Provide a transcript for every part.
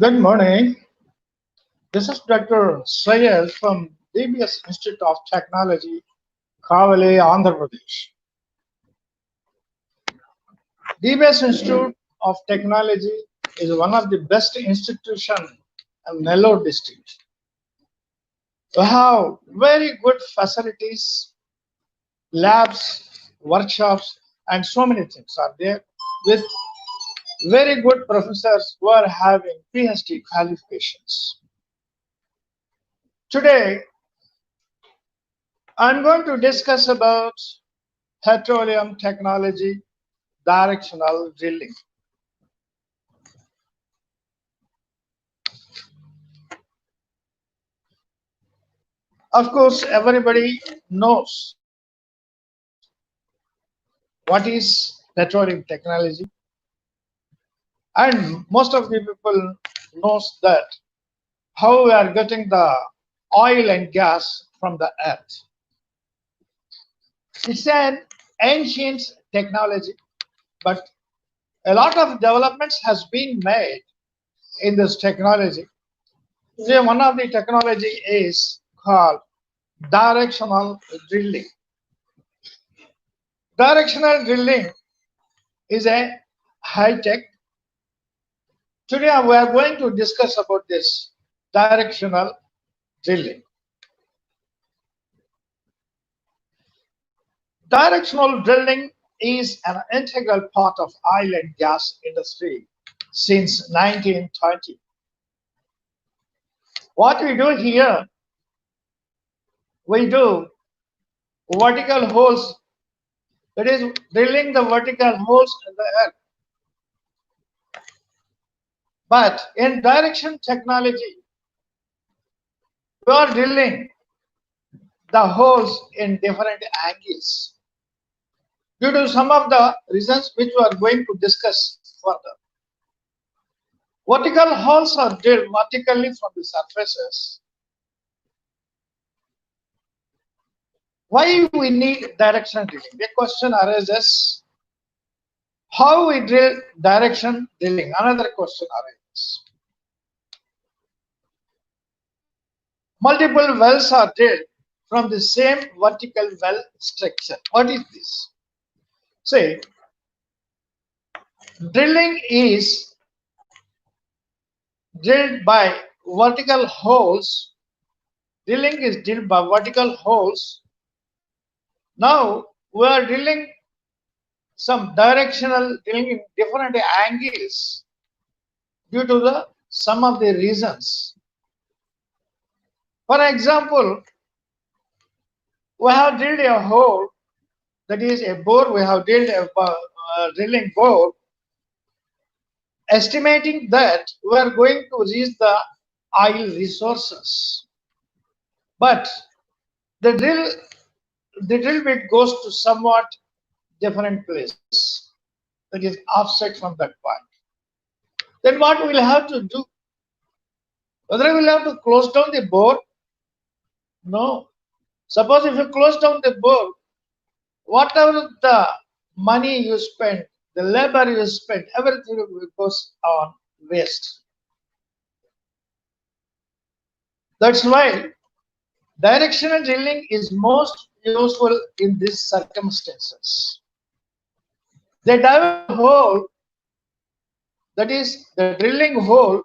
Good morning. This is Dr. Sayed from DBS Institute of Technology, Kavali, Andhra Pradesh. DBS Institute of Technology is one of the best institutions in Nellore district. We have very good facilities, labs, workshops, and so many things are there with very good professors who are having PhD qualifications. Today, I'm going to discuss about petroleum technology, directional drilling. Of course, everybody knows what is petroleum technology, and most of the people knows that how we are getting the oil and gas from the earth. It's an ancient technology, but a lot of developments has been made in this technology. So one of the technology is called directional drilling. Directional drilling is a high tech. Today we are going to discuss about this directional drilling. Directional drilling is an integral part of oil and gas industry since 1920. What we do here, we do vertical holes, that is drilling the vertical holes in the earth. But in direction technology, we are drilling the holes in different angles due to some of the reasons which we are going to discuss further. Vertical holes are drilled vertically from the surfaces. Why we need direction drilling? The question arises, how we drill direction drilling? Another question arises. Multiple wells are drilled from the same vertical well structure. What is this? Say, drilling is drilled by vertical holes. Drilling is drilled by vertical holes. Now we are drilling some directional drilling in different angles due to the some of the reasons. For example, we have drilled a hole, that is a bore. We have drilled a drilling bore, estimating that we are going to reach the oil resources, but the drill bit goes to somewhat different place, that is offset from that point. Then what we will have to do? Whether we will have to close down the bore? No. Suppose if you close down the bore, whatever the money you spend, the labor you spend, everything goes on waste. That's why directional drilling is most useful in these circumstances. They dive a hole, that is the drilling hole,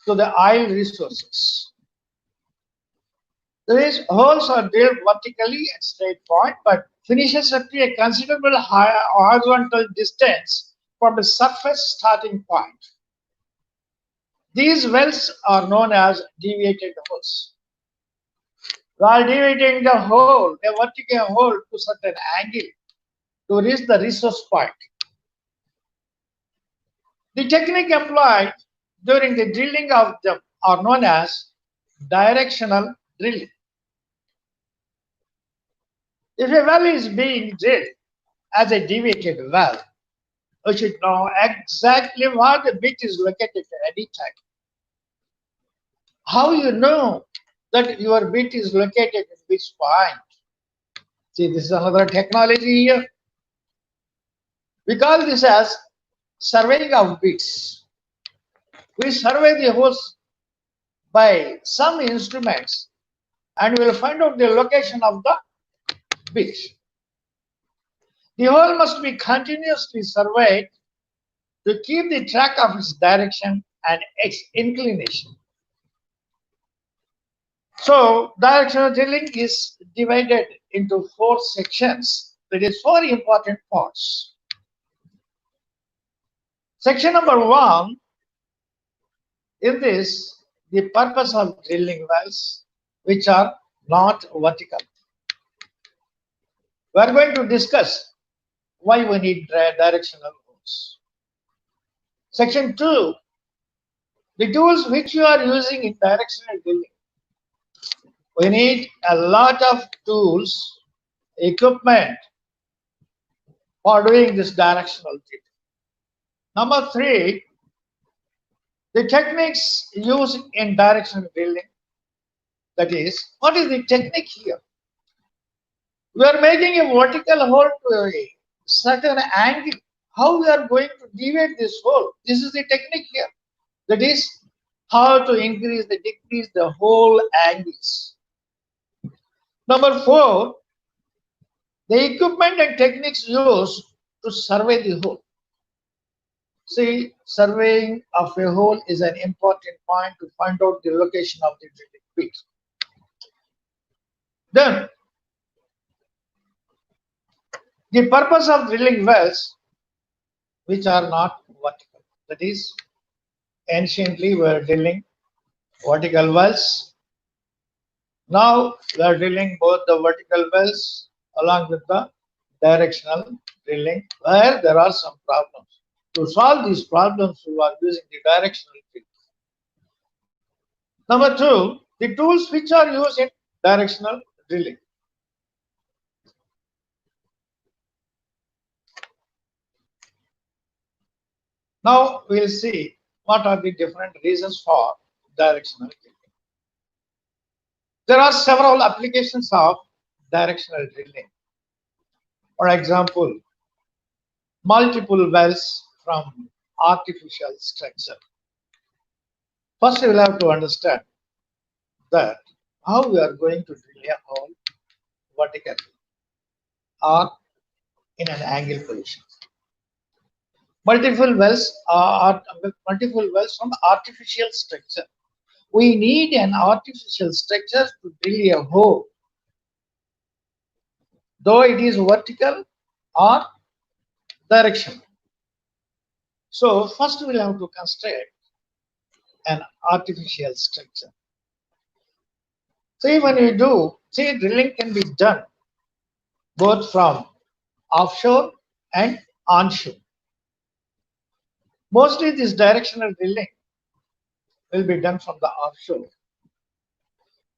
to the oil resources. These holes are drilled vertically at straight point, but finishes up to a considerable higher horizontal distance from the surface starting point. These wells are known as deviated holes. While deviating the hole, a vertical hole to certain angle to reach the resource point. The technique employed during the drilling of them are known as directional drilling. If a well is being drilled as a deviated well, you should know exactly where the bit is located at any time. How you know that your bit is located at which point? See, this is another technology here. We call this as surveying of bits. We survey the holes by some instruments and we will find out the location of the bit. The hole must be continuously surveyed to keep the track of its direction and its inclination. So, directional drilling is divided into 4 sections. That is 4 important parts. Section number 1, in this, the purpose of drilling wells, which are not vertical. We are going to discuss why we need directional holes. Section 2, the tools which you are using in directional drilling. We need a lot of tools, equipment for doing this directional drilling. Number 3, the techniques used in directional drilling. That is, what is the technique here? We are making a vertical hole to a certain angle. How we are going to deviate this hole? This is the technique here. That is, how to increase the decrease the hole angles. Number 4, the equipment and techniques used to survey the hole. See, surveying of a hole is an important point to find out the location of the drilling bit. Then, the purpose of drilling wells which are not vertical. That is, anciently we were drilling vertical wells. Now we are drilling both the vertical wells along with the directional drilling where there are some problems. To solve these problems, we are using the directional drilling. Number 2, the tools which are used in directional drilling. Now we'll see what are the different reasons for directional drilling. There are several applications of directional drilling. For example, multiple wells from artificial structure. First, we will have to understand that how we are going to drill a hole vertically or in an angle position. Multiple wells from artificial structure. We need an artificial structure to drill a hole, though it is vertical or directional. So first we'll have to construct an artificial structure. See, when you do, see, drilling can be done both from offshore and onshore. Mostly this directional drilling will be done from the offshore.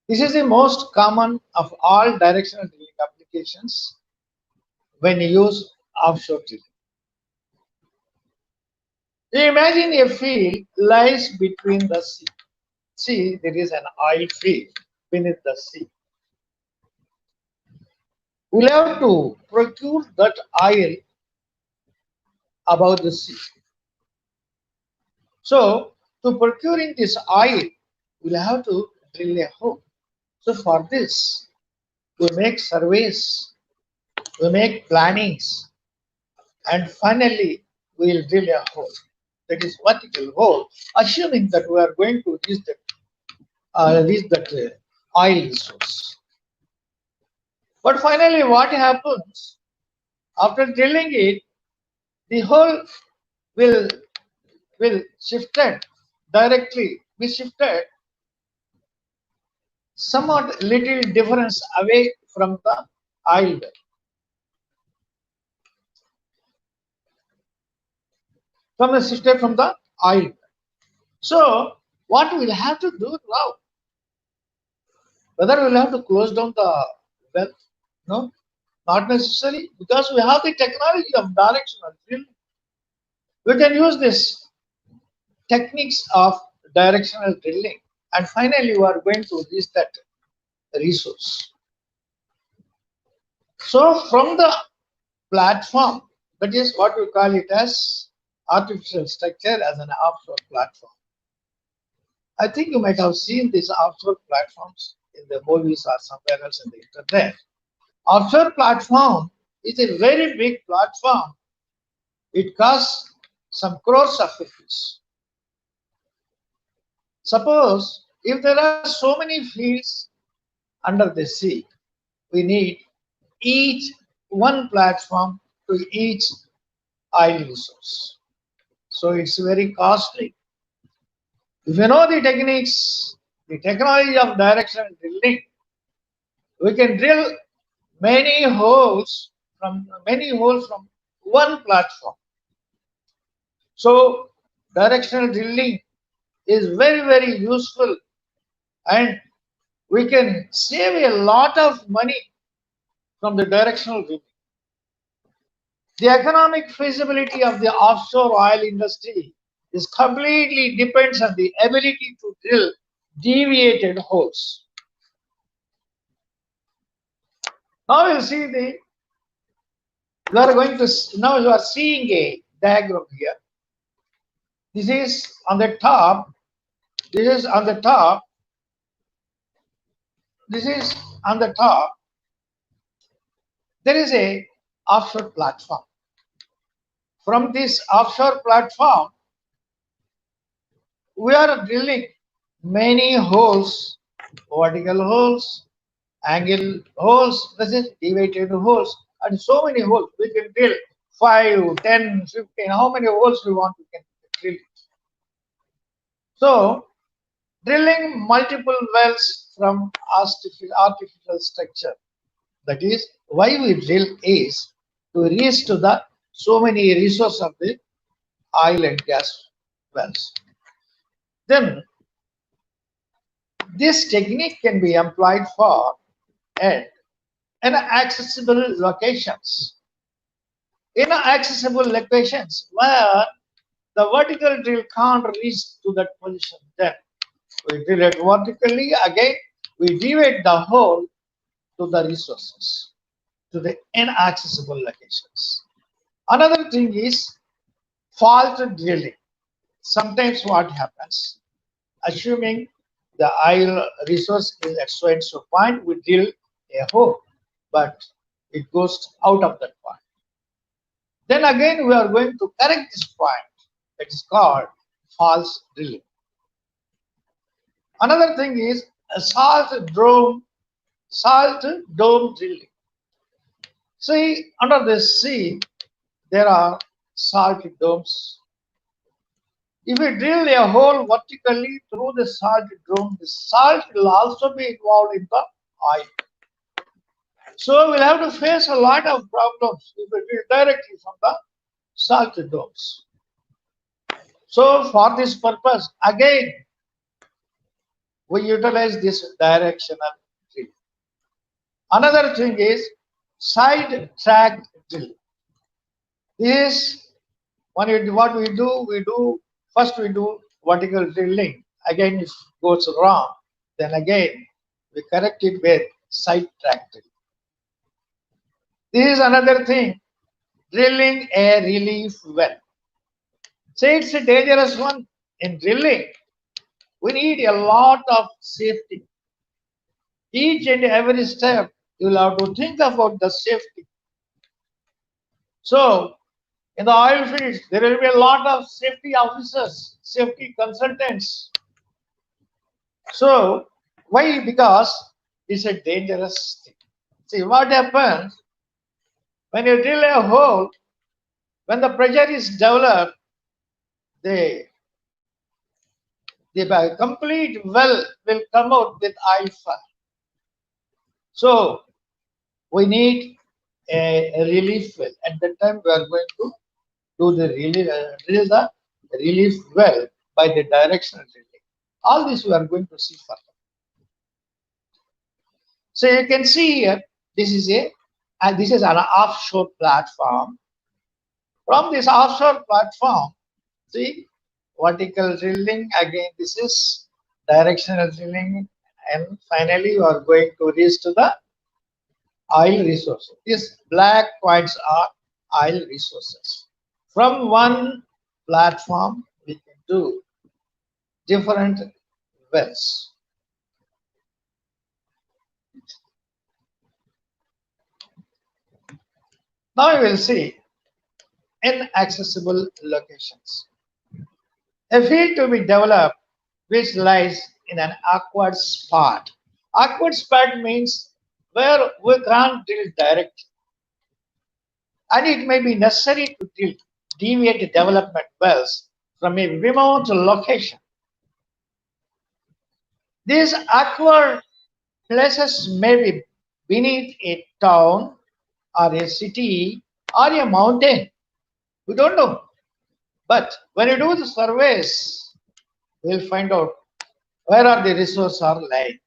This is the most common of all directional drilling applications when you use offshore drilling. Imagine a field lies between the sea. See, there is an oil field beneath the sea. We'll have to procure that oil above the sea. So, to procuring this oil, we'll have to drill a hole. So, for this, we make surveys, we make plannings, and finally, we'll drill a hole. That is vertical hole, assuming that we are going to reach that oil resource. But finally, what happens after drilling it? The hole will shifted directly. Be shifted somewhat little difference away from the oil well. from the straight from the oil. So what we'll have to do now, whether we'll have to close down the well, no, not necessarily, because we have the technology of directional drilling. We can use this techniques of directional drilling, and finally we are going to reach that resource. So from the platform, that is what we call it as artificial structure as an offshore platform. I think you might have seen these offshore platforms in the movies or somewhere else in the internet. Offshore platform is a very big platform. It costs some crores of rupees. Suppose if there are so many fields under the sea, we need each one platform to each oil resource. So it's very costly. If you know the techniques, the technology of directional drilling, we can drill many holes from one platform. So directional drilling is very useful, and we can save a lot of money from the directional drilling. The economic feasibility of the offshore oil industry is completely depends on the ability to drill deviated holes. Now we'll see you are going to, now you are seeing a diagram here. This is on the top, this is on the top, this is on the top. There is a offshore platform. From this offshore platform, we are drilling many holes, vertical holes, angle holes, this is deviated holes, and so many holes. We can drill 5, 10, 15, how many holes we want, we can drill. So, drilling multiple wells from artificial structure. That is why we drill is to reach to the so many resources of the oil and gas wells. Then this technique can be employed for inaccessible locations. Inaccessible locations where the vertical drill can't reach to that position. Then we drill it vertically. Again, we deviate the hole to the resources, to the inaccessible locations. Another thing is fault drilling. Sometimes what happens, assuming the oil resource is at so and so point, we drill a hole, but it goes out of that point. Then again, we are going to correct this point. That is called false drilling. Another thing is a salt dome drilling. See, under the sea, there are salt domes. If we drill a hole vertically through the salt dome, the salt will also be involved in the oil. So we'll have to face a lot of problems if we drill directly from the salt domes. So for this purpose, again, we utilize this directional drilling. Another thing is sidetrack drilling. This what we do first we do vertical drilling. Again, if it goes wrong, then again we correct it with sidetrack drilling. This is another thing, drilling a relief well. Say it's a dangerous one. In drilling, we need a lot of safety. Each and every step, you will have to think about the safety. So, in the oil fields, there will be a lot of safety officers, safety consultants. So, why? Because it's a dangerous thing. See, what happens when you drill a hole, when the pressure is developed, the complete well will come out with oil fire. So we need a relief well. At that time, we are going to do the drill the relief well by the directional drilling. All this we are going to see further. So you can see here, this is an offshore platform. From this offshore platform, see, vertical drilling, again this is directional drilling, and finally you are going to reach to the oil resources. These black points are oil resources. From one platform we can do different wells. Now we will see inaccessible locations. A field to be developed which lies in an awkward spot. Awkward spot means where we can't drill directly, and it may be necessary to drill deviate development wells from a remote location. These awkward places may be beneath a town or a city or a mountain. We don't know. But when you do the surveys, we'll find out where are the resources are lying.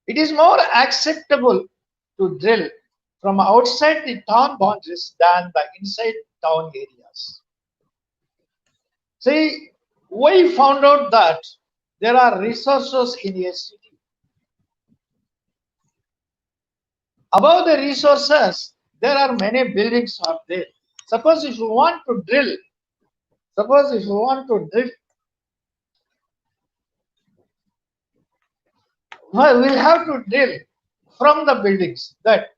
It is more acceptable to drill from outside the town boundaries than the inside town areas. See, we found out that there are resources in a city. Above the resources, there are many buildings are there. Suppose if you want to drill, well, we'll have to drill from the buildings. That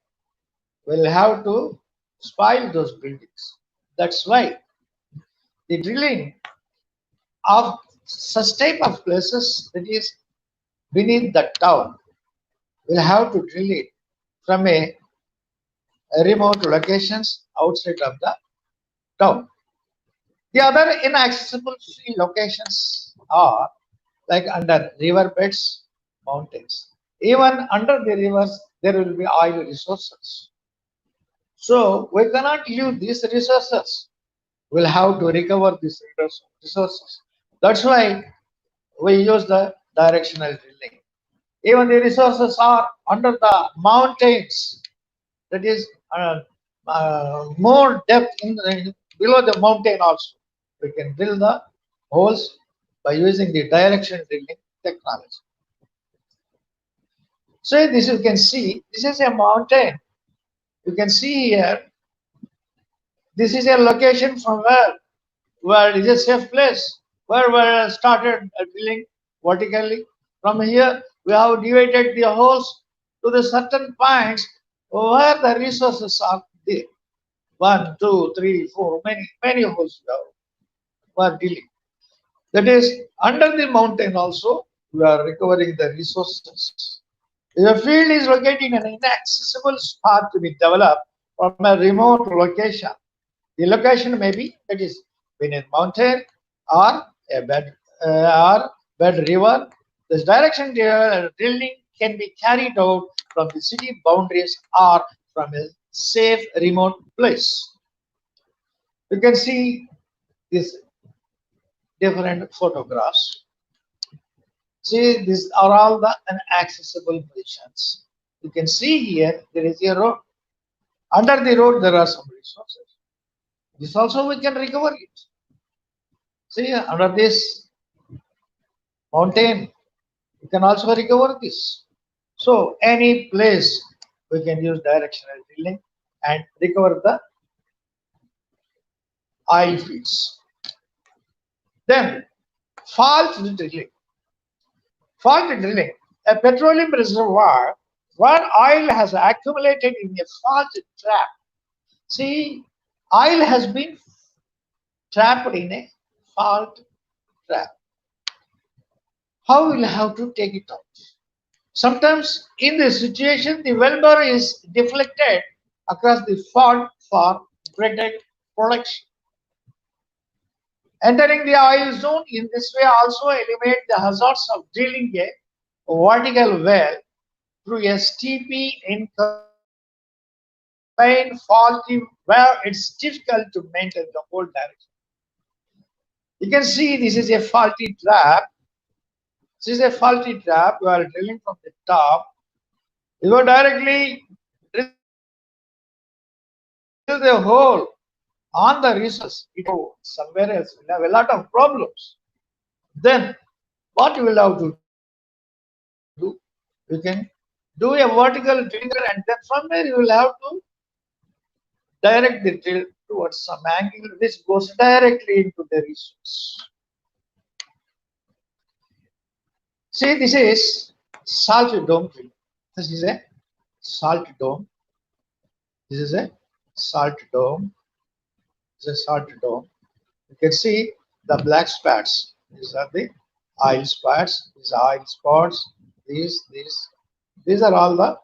we'll have to spoil those buildings. That's why the drilling of such type of places that is beneath the town, we'll have to drill it from a remote locations outside of the town. The other inaccessible locations are like under river beds, mountains. Even under the rivers, there will be oil resources. So we cannot use these resources. We'll have to recover these resources. That's why we use the directional drilling. Even the resources are under the mountains. That is more depth below the mountain also. We can drill the holes by using the directional drilling technology. So this you can see, this is a mountain. You can see here, this is a location from where it is a safe place, where we started drilling vertically. From here, we have divided the holes to the certain points where the resources are there. 1, 2, 3, 4, many holes we are drilling. That is, under the mountain also, we are recovering the resources. If a field is located in an inaccessible spot to be developed from a remote location, the location may be that is beneath mountain or a bed river. This direction drilling can be carried out from the city boundaries or from a safe remote place. You can see these different photographs. See, these are all the inaccessible positions. You can see here there is a road. Under the road there are some resources. This also we can recover it. See, under this mountain, you can also recover this. So any place we can use directional drilling and recover the oil fields. Then fault drilling. Fault drilling, a petroleum reservoir where oil has accumulated in a fault trap. See, oil has been trapped in a fault trap. How will have to take it out? Sometimes in this situation, the welder is deflected across the fault for greater protection. Entering the oil zone in this way also eliminate the hazards of drilling a vertical well through a steeply inclined plain, faulty, where it's difficult to maintain the whole direction. You can see this is a faulty trap. This is a faulty trap. You are drilling from the top. You go directly drill the hole on the resources. It will go somewhere else. We'll have a lot of problems. Then what you will have to do? You can do a vertical drilling here, and then from there you will have to direct the drill towards some angle which goes directly into the resource. See, this is salt dome drill. This is a salt dome. This is a salt dome. This is a salt dome. You can see the black spots. These are the oil spots. These are oil spots. These are all the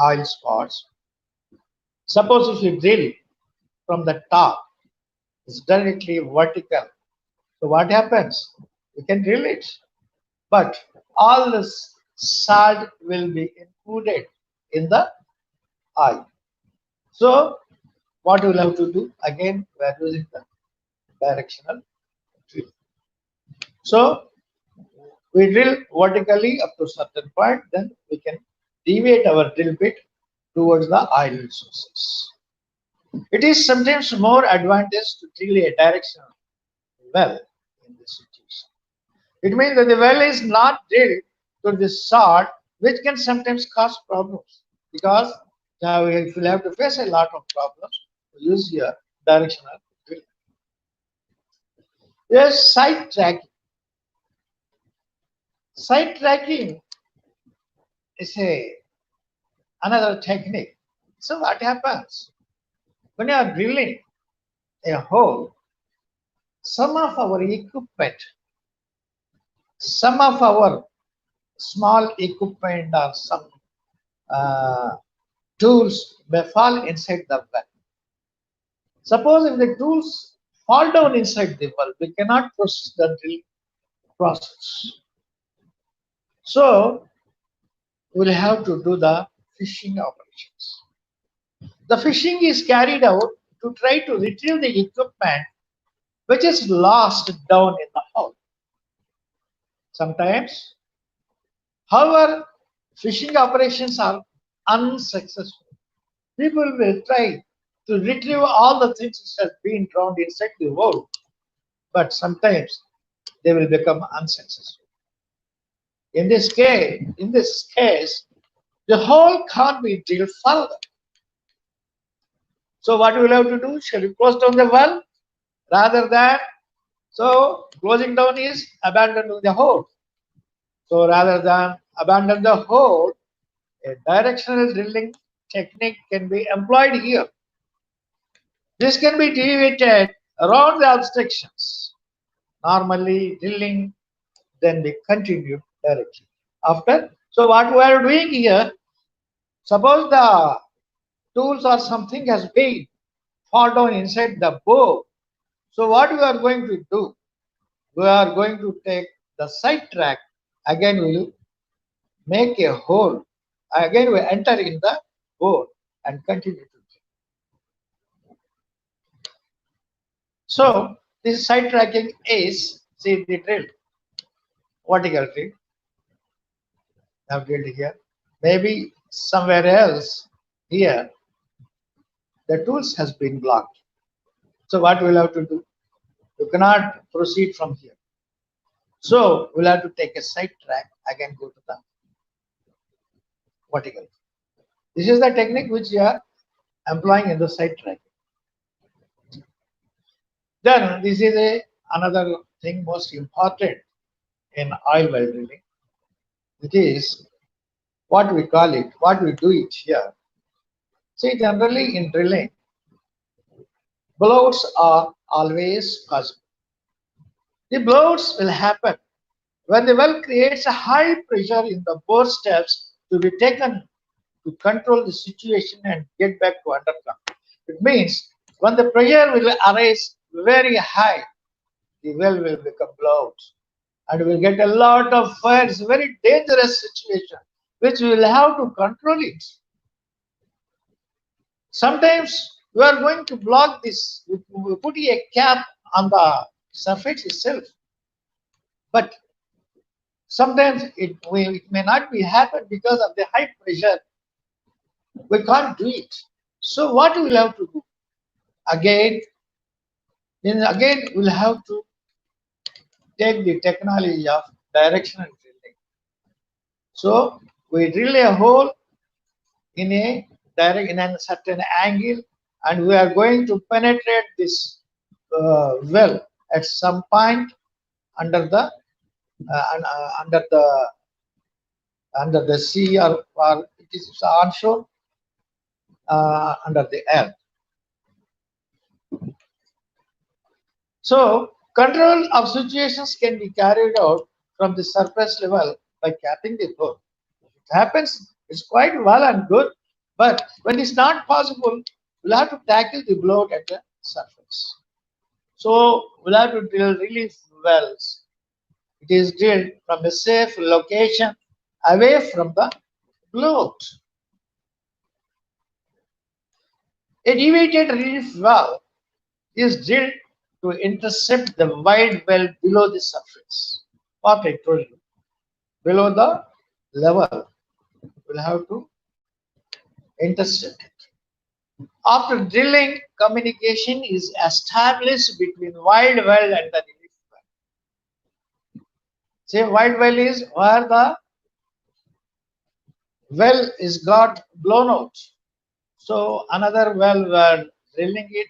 oil spots. Suppose if you drill from the top, it's directly vertical. So what happens? You can drill it, but all this salt will be included in the oil. So what you will have to do? Again, we are using the directional drill. So we drill vertically up to a certain point, then we can deviate our drill bit towards the oil resources. It is sometimes more advantageous to drill a directional well in this situation. It means that the well is not drilled to the salt, which can sometimes cause problems, because now if you have to face a lot of problems, use your directional drill. Yes, side tracking. Side tracking is another technique. So what happens when you are drilling a hole? Some of our equipment, some of our small equipment or some tools may fall inside the well. Suppose if the tools fall down inside the well, we cannot proceed the drill process. So we'll have to do the fishing operations. The fishing is carried out to try to retrieve the equipment which is lost down in the hole. Sometimes, however, fishing operations are unsuccessful. People will try to retrieve all the things that have been drowned inside the hole, but sometimes they will become unsuccessful. In this case, the hole can't be drilled further. So what we will have to do? Shall we close down the well? Rather than, so closing down is abandoning the hole. So rather than abandon the hole, a directional drilling technique can be employed here. This can be deviated around the obstructions. Normally drilling, then we continue directly. After, so what we are doing here, suppose the tools or something has been fall down inside the bore. So what we are going to do? We are going to take the side track. Again, we will make a hole. Again, we enter in the bore and continue to drill. So this side tracking is, see the drill, vertical drill. I've drilled here. Maybe somewhere else here, the tools has been blocked. So what we'll have to do? You cannot proceed from here. So we'll have to take a side track, again go to the vertical. This is the technique which we are employing in the side track. Then this is another thing most important in oil well drilling. It is what we call it, what we do it here. See, generally in drilling, blowouts are always possible. The blowouts will happen when the well creates a high pressure in the bore steps to be taken to control the situation and get back to under control. It means when the pressure will arise very high, the well will become blowout and will get a lot of fire. It's a very dangerous situation which we will have to control it. Sometimes we are going to block this, we put a cap on the surface itself, but sometimes it may not be happen because of the high pressure. We can't do it. So what we'll have to do? Again, we'll have to take the technology of directional drilling. So we drill a hole in a certain angle, and we are going to penetrate this well at some point under the under the sea, or it is onshore under the earth. So control of situations can be carried out from the surface level by capping the hole. If it happens, it's quite well and good, but when it's not possible, we'll have to tackle the blow at the surface. So we'll have to drill relief wells. It is drilled from a safe location away from the blowout. A deviated relief well is drilled to intercept the wide well below the surface. What I told you, below the level, we'll have to intercept it. After drilling, communication is established between wide well and the relief well. Say wide well is where the well is got blown out. So another well, we are drilling it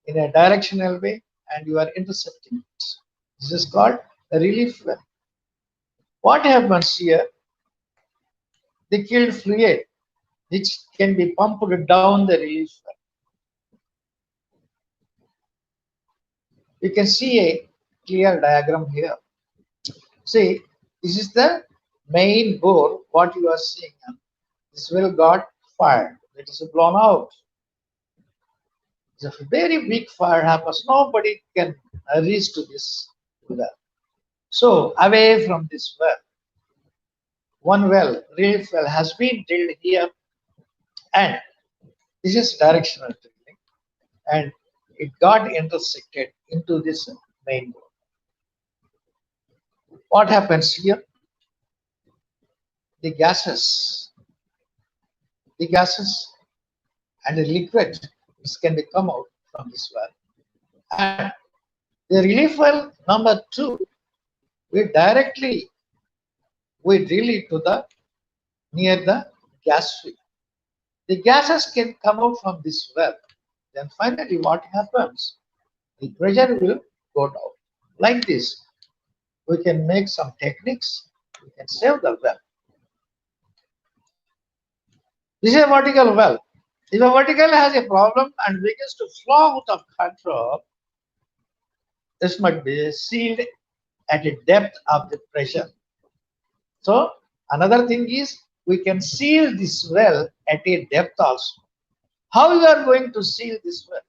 in a directional way and you are intercepting it. This is called a relief well. What happens here? The killed fluid which can be pumped down the relief well. You can see a clear diagram here. See, this is the main bore, what you are seeing. This well got fired. It is blown out. If a very big fire happens, nobody can reach to this well. So away from this well, one well, relief well, has been drilled here, and this is directional drilling, and it got intersected into this main bore. What happens here? The gases and the liquid which can be come out from this well. And the relief well number 2, we drill it to the near the gas field. The gases can come out from this well. Then finally what happens? The pressure will go down. Like this, we can make some techniques. We can save the well. This is a vertical well. If a vertical has a problem and begins to flow out of control, this might be sealed at a depth of the pressure. So another thing is we can seal this well at a depth also. How you are going to seal this well?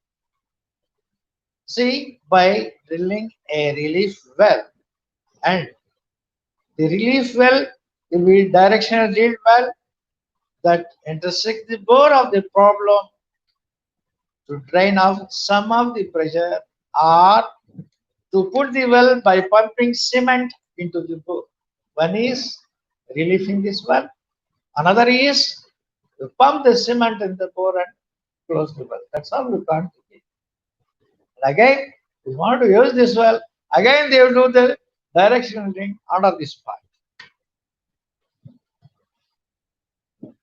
See, by drilling a relief well, and the relief well will be directional drilled well that intersect the bore of the problem to drain off some of the pressure, or to put the well by pumping cement into the bore. One is relieving this well, another is to pump the cement in the bore and close the well. That's how we can't do it. And again, we want to use this well, again they will do the directional drilling under this part.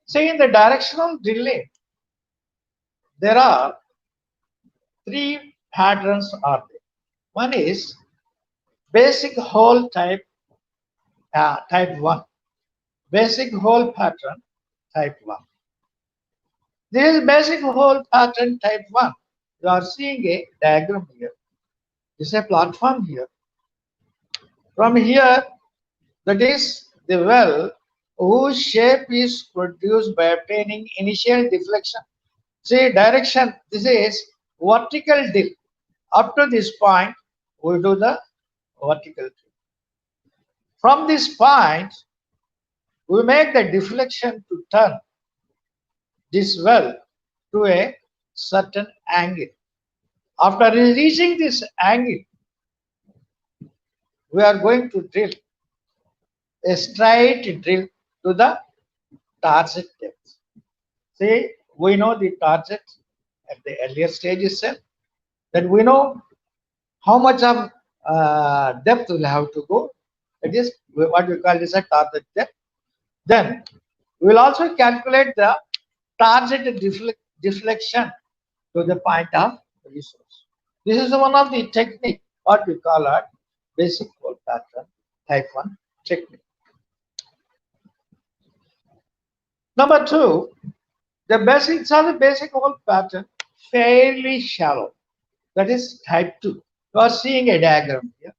See, in the directional drilling, there are 3 patterns are there. One is basic hole type 1. Basic hole pattern type 1. This is basic hole pattern type 1. You are seeing a diagram here. This is a platform here. From here, that is the well whose shape is produced by obtaining initial deflection. See, direction, this is vertical drill. Up to this point, we do the vertical drill. From this point, we make the deflection to turn this well to a certain angle. After reaching this angle, we are going to drill a straight drill to the target depth. See, we know the target at the earlier stage itself, that we know how much of depth we'll have to go. That is what we call as a target depth. Then we will also calculate the target deflection to the point of resource. This is one of the technique what we call a basic hole pattern type 1 technique. Number 2, the basics of the basic hole pattern fairly shallow. That is type 2. You are seeing a diagram here.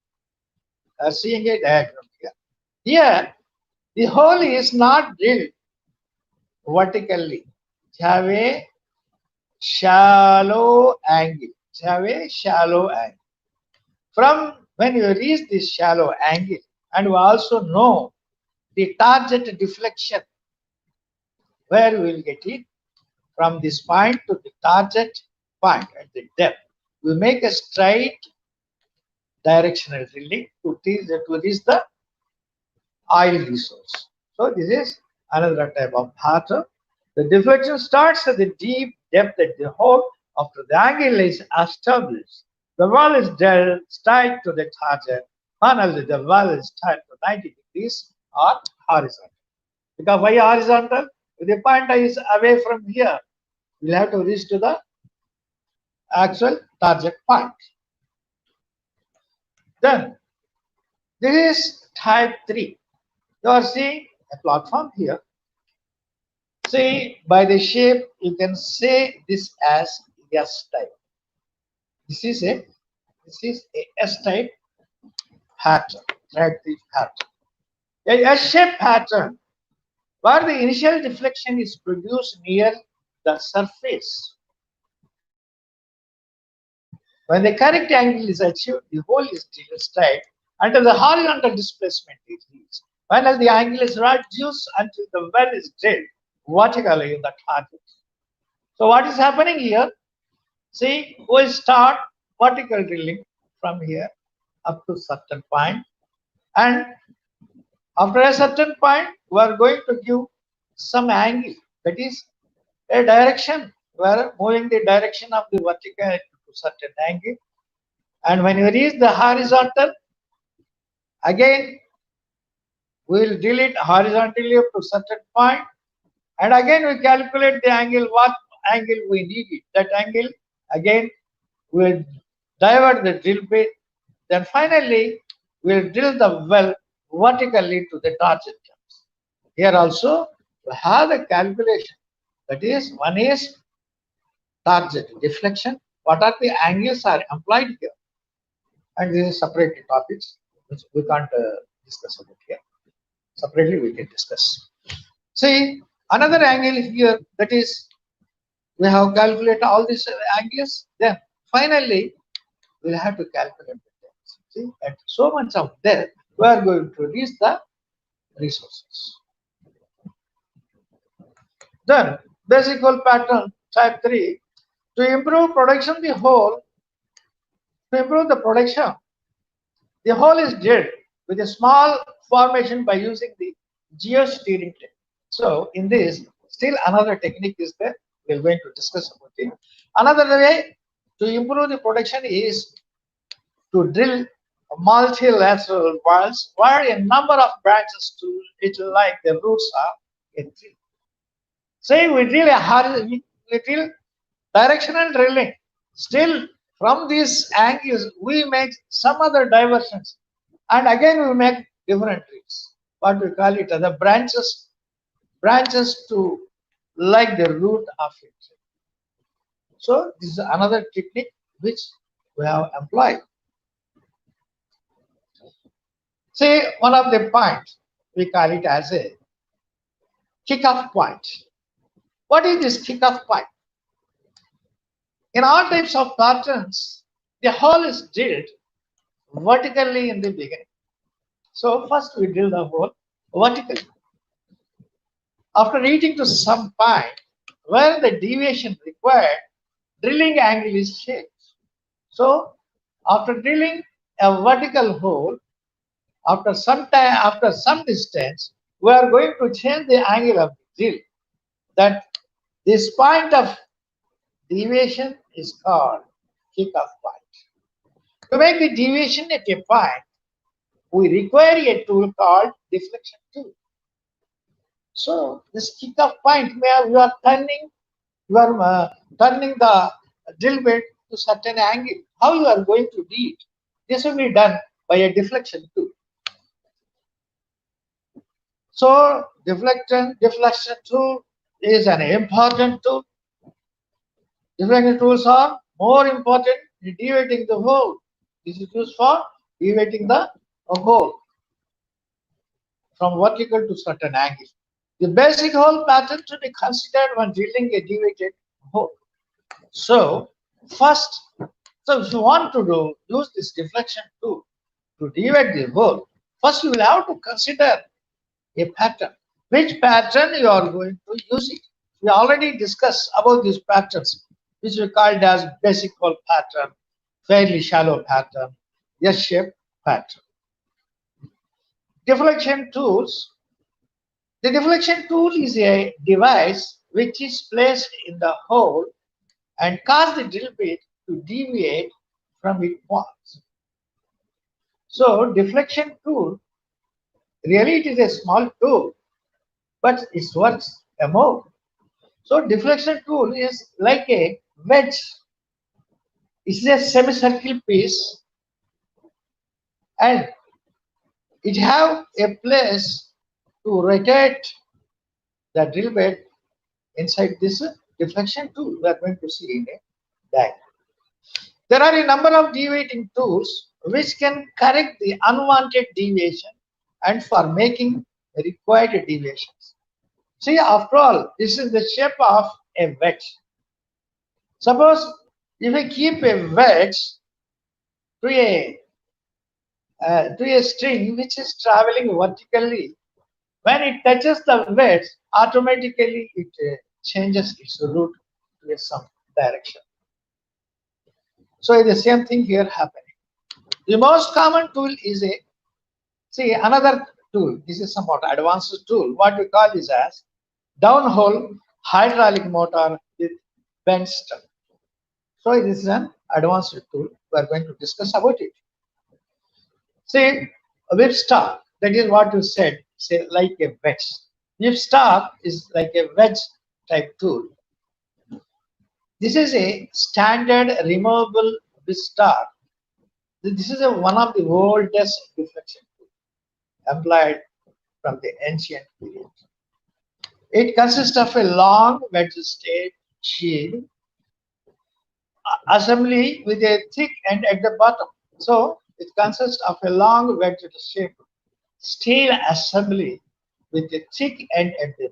You are seeing a diagram here. Here, the hole is not drilled vertically. You have a shallow angle. You have a shallow angle. From when you reach this shallow angle, and we also know the target deflection, where we will get it from this point to the target point at the depth. We make a straight directional drilling to reach the oil resource. So this is another type of pattern. The deflection starts at the deep depth at the hole. After the angle is established, the well is drilled straight to the target. Finally, the well is turned to 90 degrees or horizontal. Because why horizontal? If the point is away from here, we'll have to reach to the actual target point. Then, this is type 3. You are seeing a platform here. See, by the shape, you can say this as S type. This is a S type pattern, type 3 pattern. A S shape pattern where the initial deflection is produced near the surface. When the correct angle is achieved, the hole is drilled straight until the horizontal displacement is reached. Finally, the angle is reduced until the well is drilled vertically in the target. So what is happening here? See, we start vertical drilling from here up to certain point, and after a certain point, we are going to give some angle, that is a direction. We are moving the direction of the vertical to certain angle, and when we reach the horizontal, again we will drill it horizontally up to certain point, and again we calculate the angle, what angle we need it. That angle again we will divert the drill bit. Then finally we will drill the well vertically to the target depth. Here also we have a calculation. That is, one is target deflection. What are the angles are employed here? And this is separate topics which we can't discuss about here. Separately we can discuss. See, another angle here, that is, we have calculated all these angles. Then finally we'll have to calculate the depth. See, at so much of depth, we are going to reach the resources. Then basic hole pattern type 3. To improve production, the hole is drilled with a small formation by using the geosteering technique. So in this, still another technique is there. We are going to discuss about it. Another way to improve the production is to drill multilateral wells where a number of branches to it, like the roots of a tree. Say we drill directional drilling. Still, from these angles, we make some other diversions, and again we make different trees. What we call it, the branches to like the root of it. So this is another technique which we have employed. Say one of the points, we call it as a kickoff point. What is this kickoff point? In all types of patterns, the hole is drilled vertically in the beginning. So first we drill the hole vertically. After reaching to some point, where the deviation required, drilling angle is changed. So after drilling a vertical hole, after some time, after some distance, we are going to change the angle of the drill. That this point of deviation is called kickoff point. To make the deviation at a point, we require a tool called deflection tool. So this kickoff point where you are turning the drill bit to certain angle. How you are going to do it? This will be done by a deflection tool. So deflection tool is an important tool. Deflection tools are more important in deviating the hole. This is used for deviating the hole from vertical to certain angle. The basic hole pattern to be considered when drilling a deviated hole. So first, so if you want to use this deflection tool to deviate the hole, first you will have to consider a pattern. Which pattern you are going to use it? We already discussed about these patterns, which we called as basic hole pattern, fairly shallow pattern, S-shaped pattern. Deflection tools. The deflection tool is a device which is placed in the hole and cause the drill bit to deviate from its points. So deflection tool, really it is a small tool, but it works more. So deflection tool is like a wedge. It's a semicircular piece and it have a place to rotate the drill bit inside this deflection tool. We are going to see in a diagram. There are a number of deviating tools which can correct the unwanted deviation and for making required deviations. See, after all, this is the shape of a wedge. Suppose if we keep a wedge to a string which is traveling vertically, when it touches the wedge, automatically it changes its route to some direction. So the same thing here happening. The most common tool is another tool. This is somewhat advanced tool. What we call this as downhole hydraulic motor with bend stem. So this is an advanced tool. We are going to discuss about it. See, a whipstock, that is what you said, say like a wedge. Whipstock is like a wedge type tool. This is a standard removable whipstock. This is one of the oldest deflection tools employed from the ancient period. It consists of a long wedge-shaped shield assembly with a thick end at the bottom. So it consists of a long wedge-shaped steel assembly with a thick end at the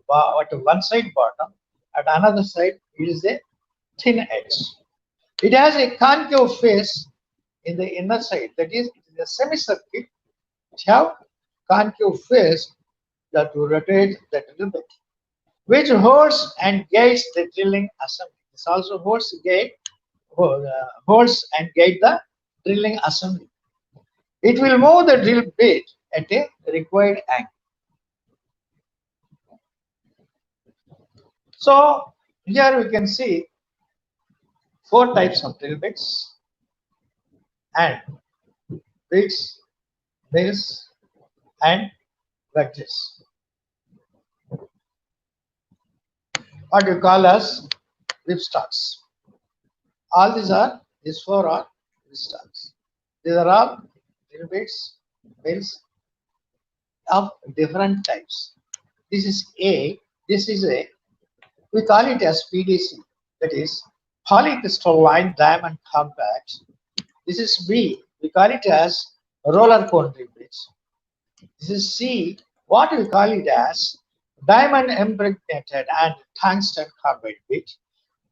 one side bottom, at another side it is a thin edge. It has a concave face in the inner side, that is, it is a semicircle which have concave face that will rotate the drill bit, which holds and guides the drilling assembly. This also holds and guide the drilling assembly. It will move the drill bit at a required angle. So here we can see 4 types of drill bits and bits, mills, and wedges. What you call as whipstocks. All these 4 are whipstocks. These are all drill bits, mills of different types. This is A. This is a, we call it as PDC, that is polycrystalline diamond compact. This is B. We call it as roller cone drill bits. This is C. What we call it as diamond impregnated and tungsten carbide bit.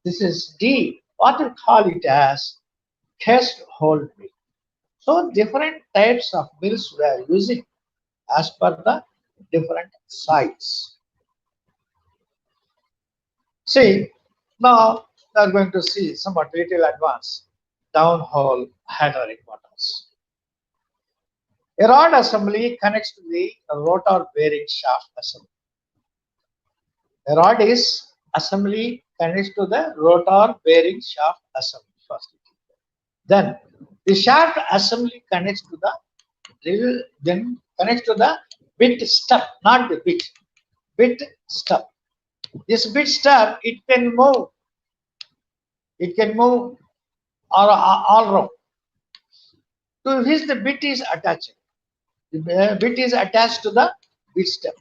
This is D. What we call it as cast hole bit. So different types of mills we are using as per the different sites. See, now we are going to see somewhat little advanced downhole hydraulic motors. A rod assembly connects to the rotor bearing shaft assembly. A rod is assembly connects to the rotor bearing shaft assembly first. Then the shaft assembly connects to the drill, then connects to the bit stub, not the bit stub. This bit stub, it can move all round to which the bit is attached. The bit is attached to the bit stub.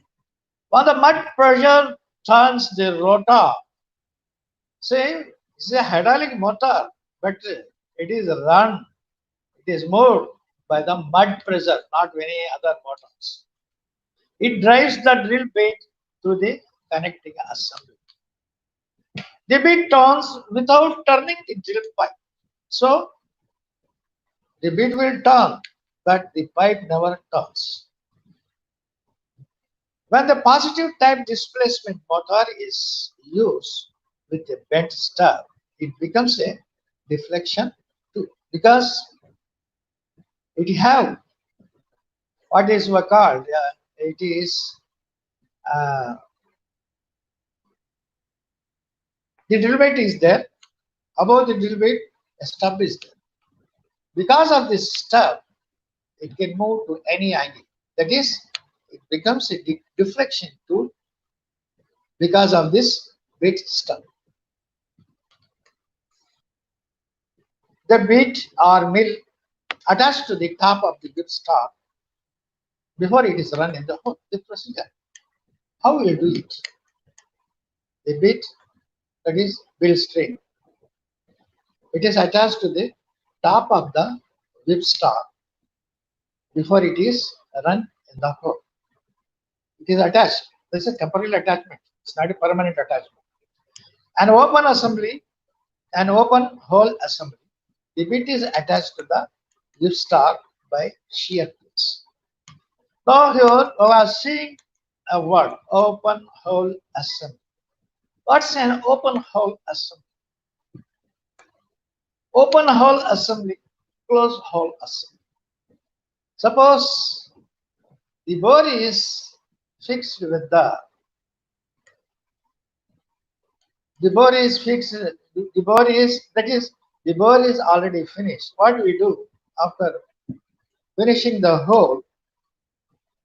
When the mud pressure turns the rotor, say it's a hydraulic motor, but it is run, it is moved by the mud pressure, not any other motors. It drives the drill bit to the connecting assembly. The bit turns without turning the drill pipe. So the bit will turn, but the pipe never turns. When the positive type displacement motor is used with a bent stub, it becomes a deflection tool because it have what is called it is uh, the drill bit is there. Above the drill bit, a stub is there. Because of this stub, it can move to any angle. That is, it becomes a deflection tool because of this bit stub. The bit or mill attached to the top of the bit stock before it is run in the procedure. How will you do it? The bit, that is bill string, it is attached to the top of the whip stock before it is run in the hole. It is attached. This is a temporary attachment. It's not a permanent attachment. An open assembly, an open hole assembly. The bit is attached to the whip stock by shear pins. Now here we are seeing a word, open hole assembly. What's an open hole assembly? Open hole assembly, closed hole assembly. Suppose the bore is fixed with the bore is fixed, the bore is, that is, the bore is already finished. What do we do after finishing the hole?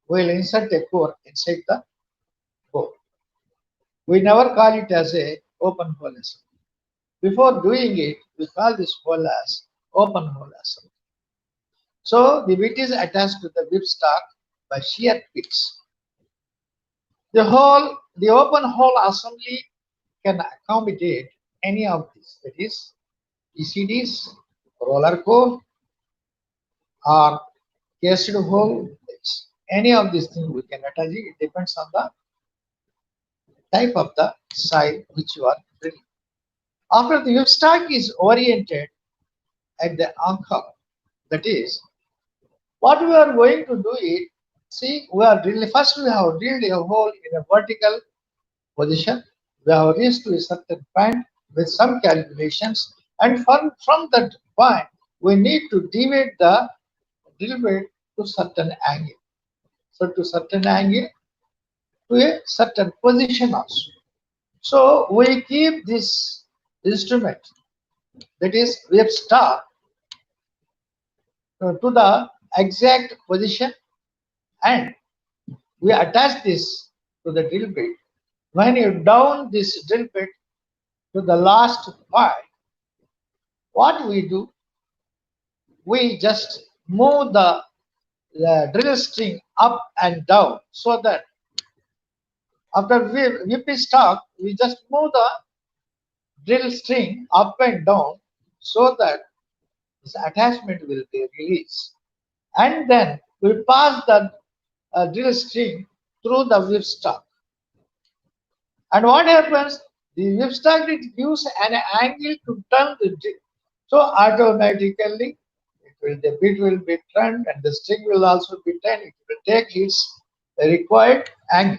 We'll insert a core inside the bore. We never call it as a open hole assembly. Before doing it, we call this hole as open hole assembly. So the bit is attached to the whip stock by shear pins. The open hole assembly can accommodate any of these, that is ECDs, roller core, or cased hole. Any of these things we can attach it. It depends on the type of the side which you are drilling. After the whip stock is oriented at the anchor, that is, what we are going to do is, see, we are drilling, first we have drilled a hole in a vertical position. We have reached to a certain point with some calculations, and from that point, we need to deviate the drill bit to certain angle. So to certain angle, to a certain position also. So we keep this instrument, that is whip stock, to the exact position, and we attach this to the drill bit. When you down this drill bit to the last point, what we do, we just move the drill string up and down, so that after whip stock, we just move the drill string up and down, so that this attachment will be released, and then we pass the drill string through the whip stock. And what happens? The whip stock, it gives an angle to turn the drill, so automatically the bit will be turned and the string will also be turned. It will take its required angle.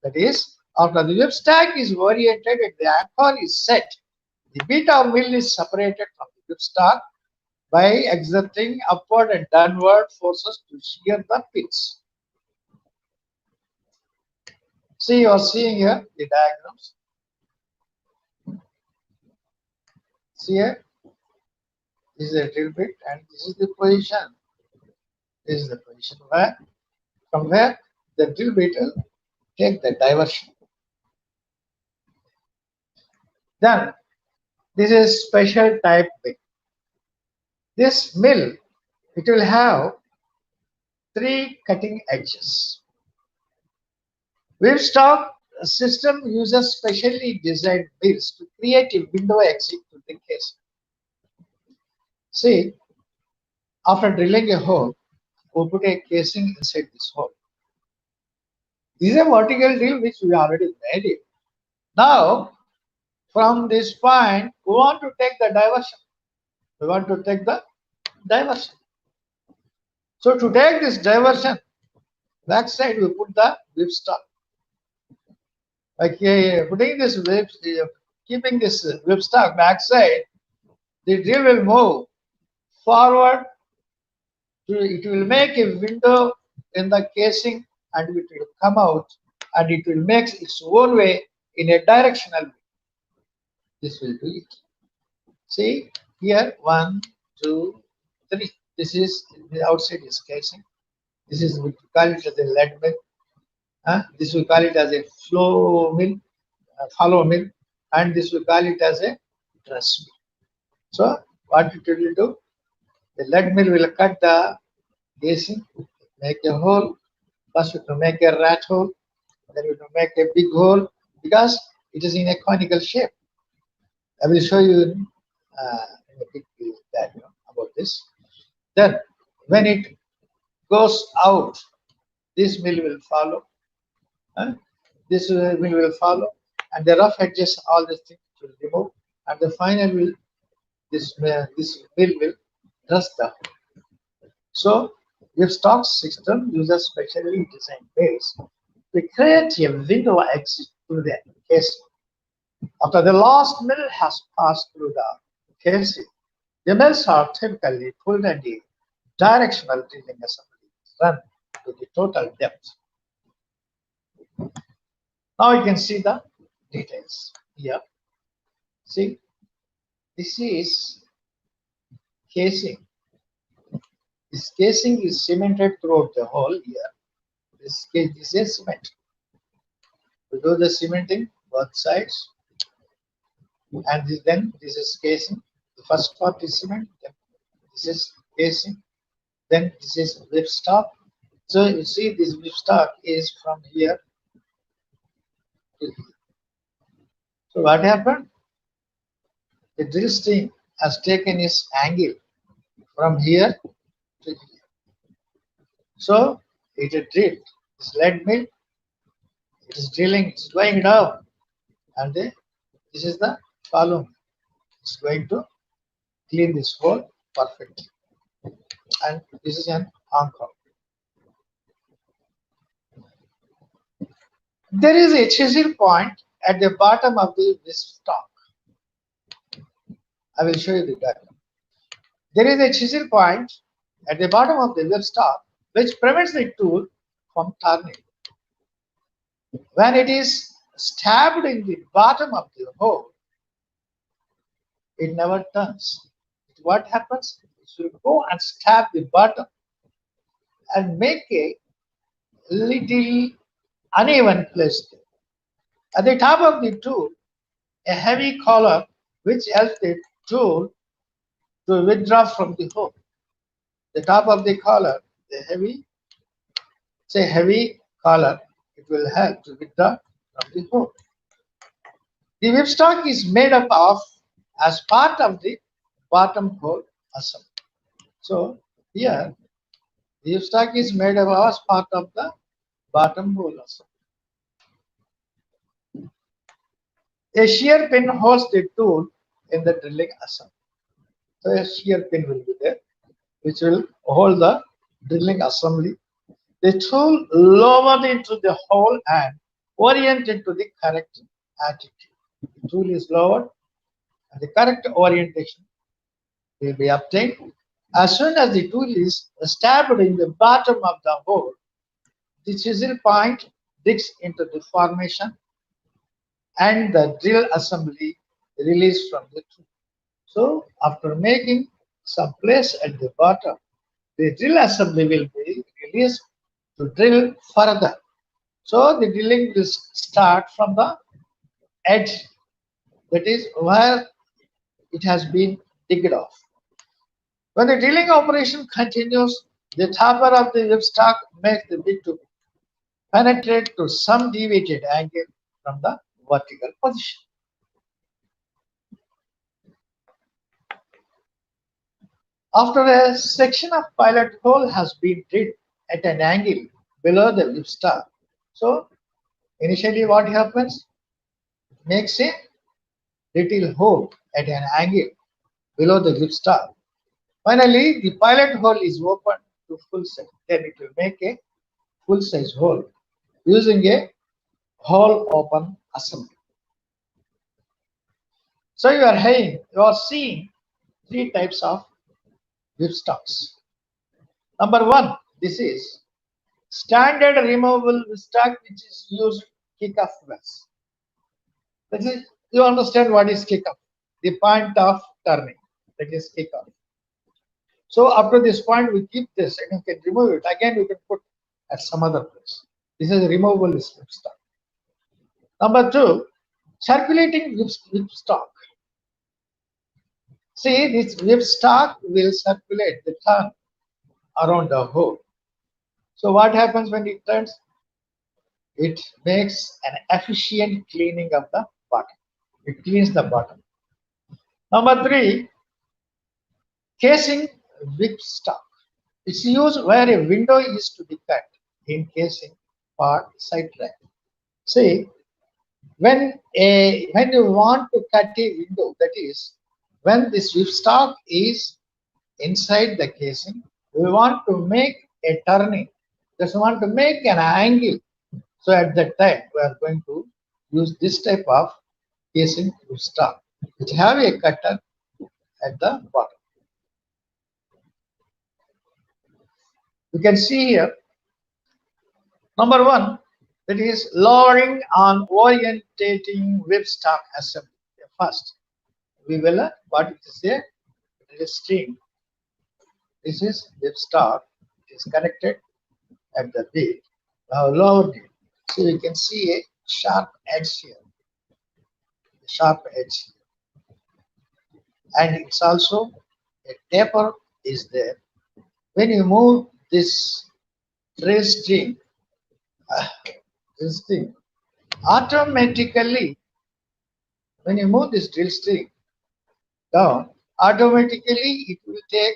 That is, After the whip stack is oriented and the anchor is set, the beta mill is separated from the whip stack by exerting upward and downward forces to shear the pins. See, you are seeing here the diagrams. See here, this is a drill bit and this is the position. This is the position where from where the drill bit will take the diversion. Then this is special type mill. This mill, it will have 3 cutting edges. Whipstock system uses specially designed mills to create a window exit to the case. See, after drilling a hole, we put a casing inside this hole. This is a vertical drill which we already made it. Now, from this point, we want to take the diversion. We want to take the diversion. So to take this diversion, back side we put the whipstock. Okay, putting this whip, keeping this whipstock back side, the drill will move forward. It will make a window in the casing and it will come out and it will make its own way in a directional way. This will do it. See here, 1, 2, 3. This is the outside is casing. This is we call it as a lead mill. This we call it as a flow mill, follow mill, and this we call it as a truss mill. So what it will do? The lead mill will cut the casing, make a hole. First we will make a rat hole, then we will make a big hole because it is in a conical shape. I will show you in a big diagram about this. Then when it goes out, this mill will follow. This mill will follow, and the rough edges, all these things will remove, and the final will this mill will truss the hole. So, whipstock system uses specially designed mills to create a window exit to the casing. After the last mill has passed through the casing, the mills are typically pulled and the directional drilling assembly is run to the total depth. Now you can see the details here. See, this is casing. This casing is cemented throughout the whole here. This is cement. We do the cementing both sides, and then this is casing. The first part is cement, then this is casing, then this is whipstock. So you see this whipstock is from here to here. So what happened? The drill string has taken its angle from here to here. So it is drilled. This lead mill, it is drilling, it's going down, and this is the column. It's going to clean this hole perfectly. And this is an anchor. There is a chisel point at the bottom of the whipstock. I will show you the diagram. There is a chisel point at the bottom of the whipstock which prevents the tool from turning. When it is stabbed in the bottom of the hole, it never turns. What happens? It will go and stab the bottom and make a little uneven place there. At the top of the tool, a heavy collar which helps the tool to withdraw from the hole. The top of the collar, the heavy collar, it will help to withdraw from the hole. The whipstock is made up of as part of the bottom hole assembly. So here, the whipstock is made up as part of the bottom hole assembly. A shear pin holds the tool in the drilling assembly. So a shear pin will be there, which will hold the drilling assembly. The tool lowered into the hole and oriented to the correct attitude. The tool is lowered and the correct orientation will be obtained. As soon as the tool is stabbed in the bottom of the hole, the chisel point digs into the formation and the drill assembly released from the tool. So after making some place at the bottom, the drill assembly will be released to drill further. So the drilling will start from the edge, that is where it has been digged off. When the drilling operation continues, the topper of the whipstock makes the bit to penetrate to some deviated angle from the vertical position. After a section of pilot hole has been drilled at an angle below the whipstock, so initially what happens? Makes a little hole at an angle below the whipstock. Finally, the pilot hole is opened to full size. Then it will make a full size hole using a hole open assembly. So you are seeing three types of whipstocks. Number one, this is standard removable whipstock which is used kick-off wells. That is, you understand what is kick-off? The point of turning. That is kick-off. So after this point, we keep this and you can remove it. Again, you can put at some other place. This is a removable whipstock. Number two, circulating whipstock. See, this whipstock will circulate the turn around the hole. So what happens when it turns? It makes an efficient cleaning of the bottom. It cleans the bottom. Number three, casing whipstock. It's used where a window is to be cut in casing for sidetracking. See, when you want to cut a window, that is, when this whipstock is inside the casing, we want to make a turning. Just want to make an angle. So at that time, we are going to use this type of casing whipstock, which have a cutter at the bottom. You can see here, number one, that is lowering on orientating whipstock assembly. First, we will what is a drill string. This is whipstock. It is connected at the bit. Now lowered it. So you can see a sharp edge here. Sharp edge. And it's also a taper is there. When you move this drill string, automatically, when you move this drill string down, automatically it will take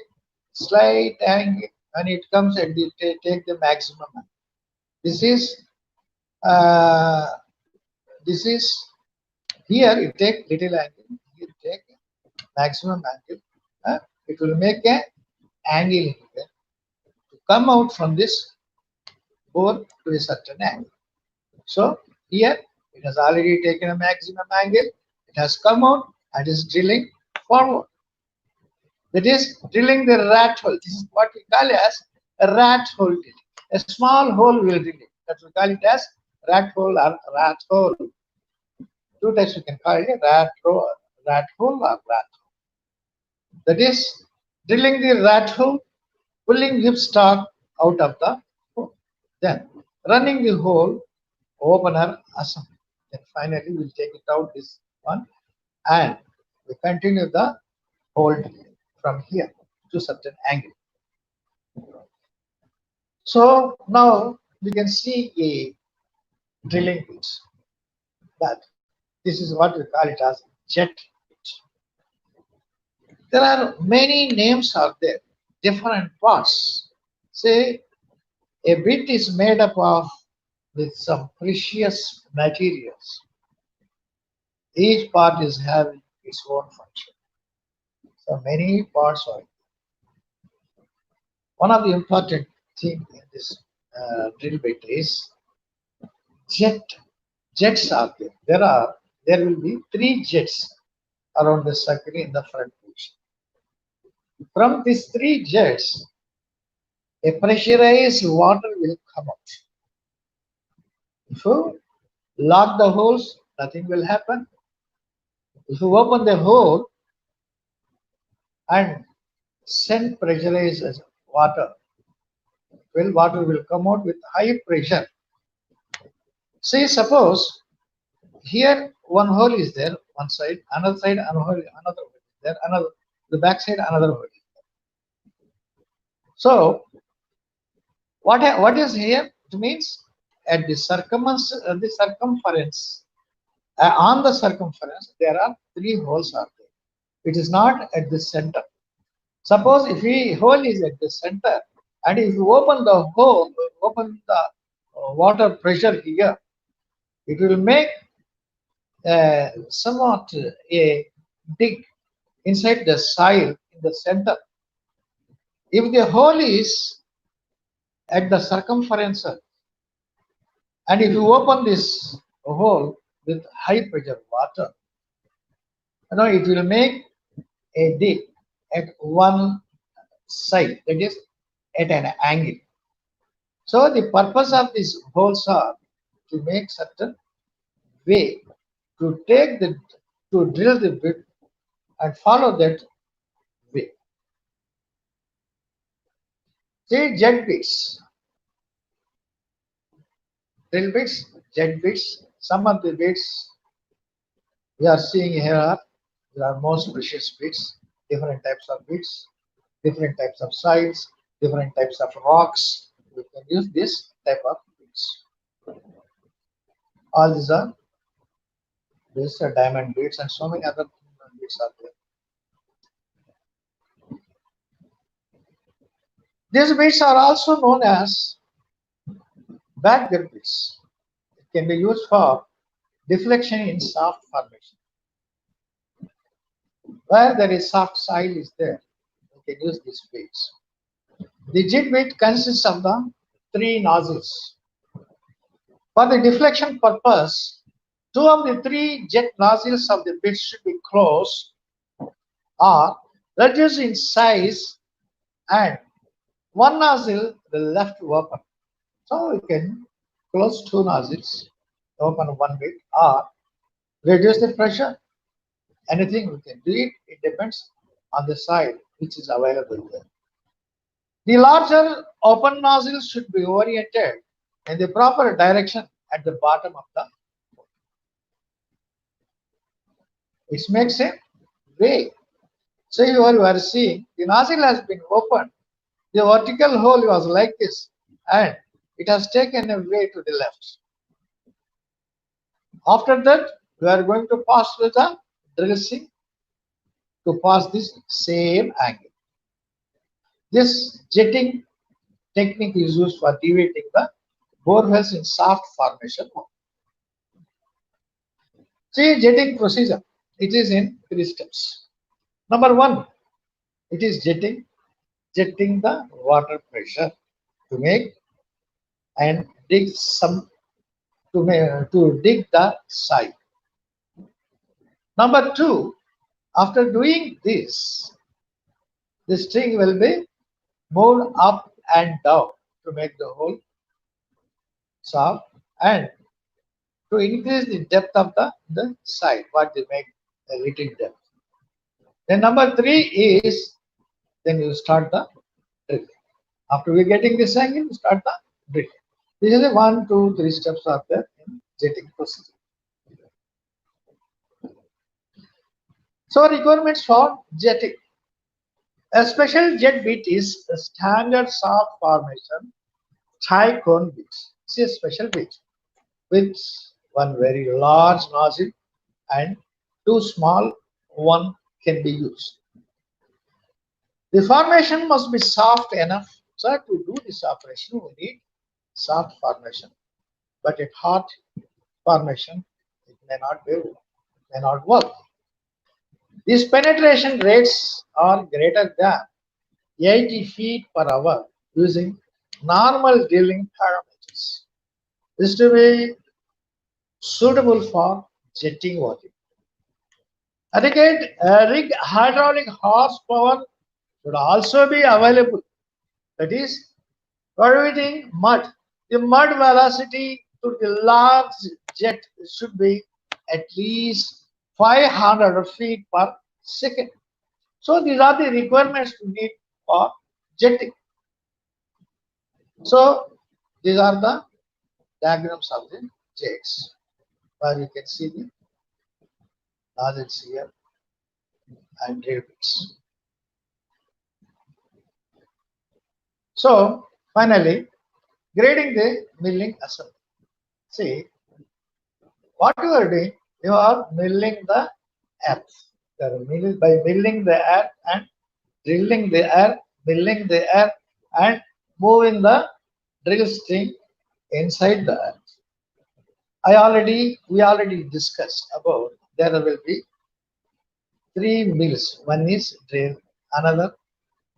slight angle when it comes and it take the maximum angle. This is here it take little angle, here it take maximum angle. It will make an angle here to come out from this bore to a certain angle. So here it has already taken a maximum angle, it has come out and is drilling forward. That is drilling the rat hole. This is what we call as a rat hole drilling. A small hole will drill it. That we call it as rat hole or rat hole. Two types we can call it, rat hole or rat hole. That is drilling the rat hole, pulling whipstock out of the hole. Then running the hole opener assembly. Then finally we'll take it out this one and we continue the hole drilling from here to certain angle. So now we can see a drilling bit. But this is what we call it as jet bit. There are many names out there, different parts. Say a bit is made up of with some precious materials. Each part is having its own function. So many parts are. One of the important things in this drill bit is jet. jets are there. There will be 3 jets around the circle in the front portion. From these 3 jets, a pressurized water will come out. If you lock the holes, nothing will happen. If you open the hole and send pressurized water, well, water will come out with high pressure. Say, suppose here one hole is there, one side, another side, another hole is there, another, the back side, another hole. So what is here? It means at the circumference, on the circumference, there are 3 holes are there. It is not at the center. Suppose if the hole is at the center, and if you open the hole, open the water pressure here, it will make somewhat a dig inside the soil in the center. If the hole is at the circumference, and if you open this hole with high pressure water, it will make a dig at one side, that is at an angle. So the purpose of these holes are to make certain way to drill the bit and follow that way. See, jet bits, drill bits, jet bits. Some of the bits we are seeing here there are most precious bits, different types of bits, different types of size, different types of rocks. We can use this type of bits. All these are diamond bits and so many other bits are there. These bits are also known as backdip bits. It can be used for deflection in soft formation. Where there is soft soil is there, we can use these bits. The jet bit consists of the 3 nozzles. For the deflection purpose, 2 of the 3 jet nozzles of the bit should be closed or reduced in size, and 1 nozzle will left open. So we can close 2 nozzles, open 1 bit, or reduce the pressure. Anything we can do it. It depends on the side which is available there. The larger open nozzle should be oriented in the proper direction at the bottom of the hole. It makes a way. So you are seeing the nozzle has been opened. The vertical hole was like this, and it has taken a way to the left. After that, we are going to pass with the drill string to pass this same angle. This jetting technique is used for deviating the boreholes in soft formation. See, jetting procedure. It is in 3 steps. Number 1, it is jetting the water pressure to make and dig to dig the side. Number 2, after doing this, the string will be moved up and down to make the hole soft and to increase the depth of the side, what they make a little depth. Then number 3 is, then you start the drill. After we getting this angle, you start the drill. This is a 1, 2, 3 steps are there in jetting procedure. So requirements for jetting. A special jet bit is a standard soft formation tie cone bit. It's a special bit with one very large nozzle and 2 small one can be used. The formation must be soft enough. So to do this operation, we need soft formation. But at hard formation, it may not work. These penetration rates are greater than 80 feet per hour using normal drilling parameters. This to be suitable for jetting working. Rig hydraulic horsepower should also be available. That is, permitting mud. The mud velocity to the large jet should be at least 500 feet per second. So these are the requirements to need for jetting. So these are the diagrams of the jets, where you can see the nozzles here and drill bits. So finally, grading the milling assembly. See, what you are doing, you are milling the earth. By milling the earth and drilling the earth, milling the earth and moving the drill string inside the earth. We already discussed about there will be three mills. One is drill, another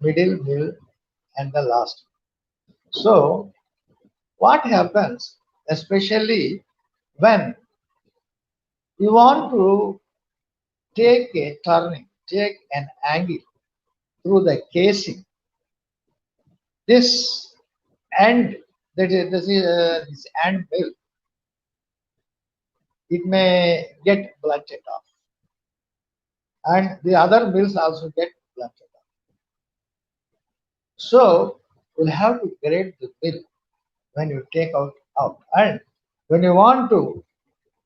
middle mill, and the last. So what happens, especially when you want to take a turning, take an angle through the casing, this end, this end mill, it may get blunted off, and the other mills also get blunted off. So we'll have to grade the mill when you take out, and when you want to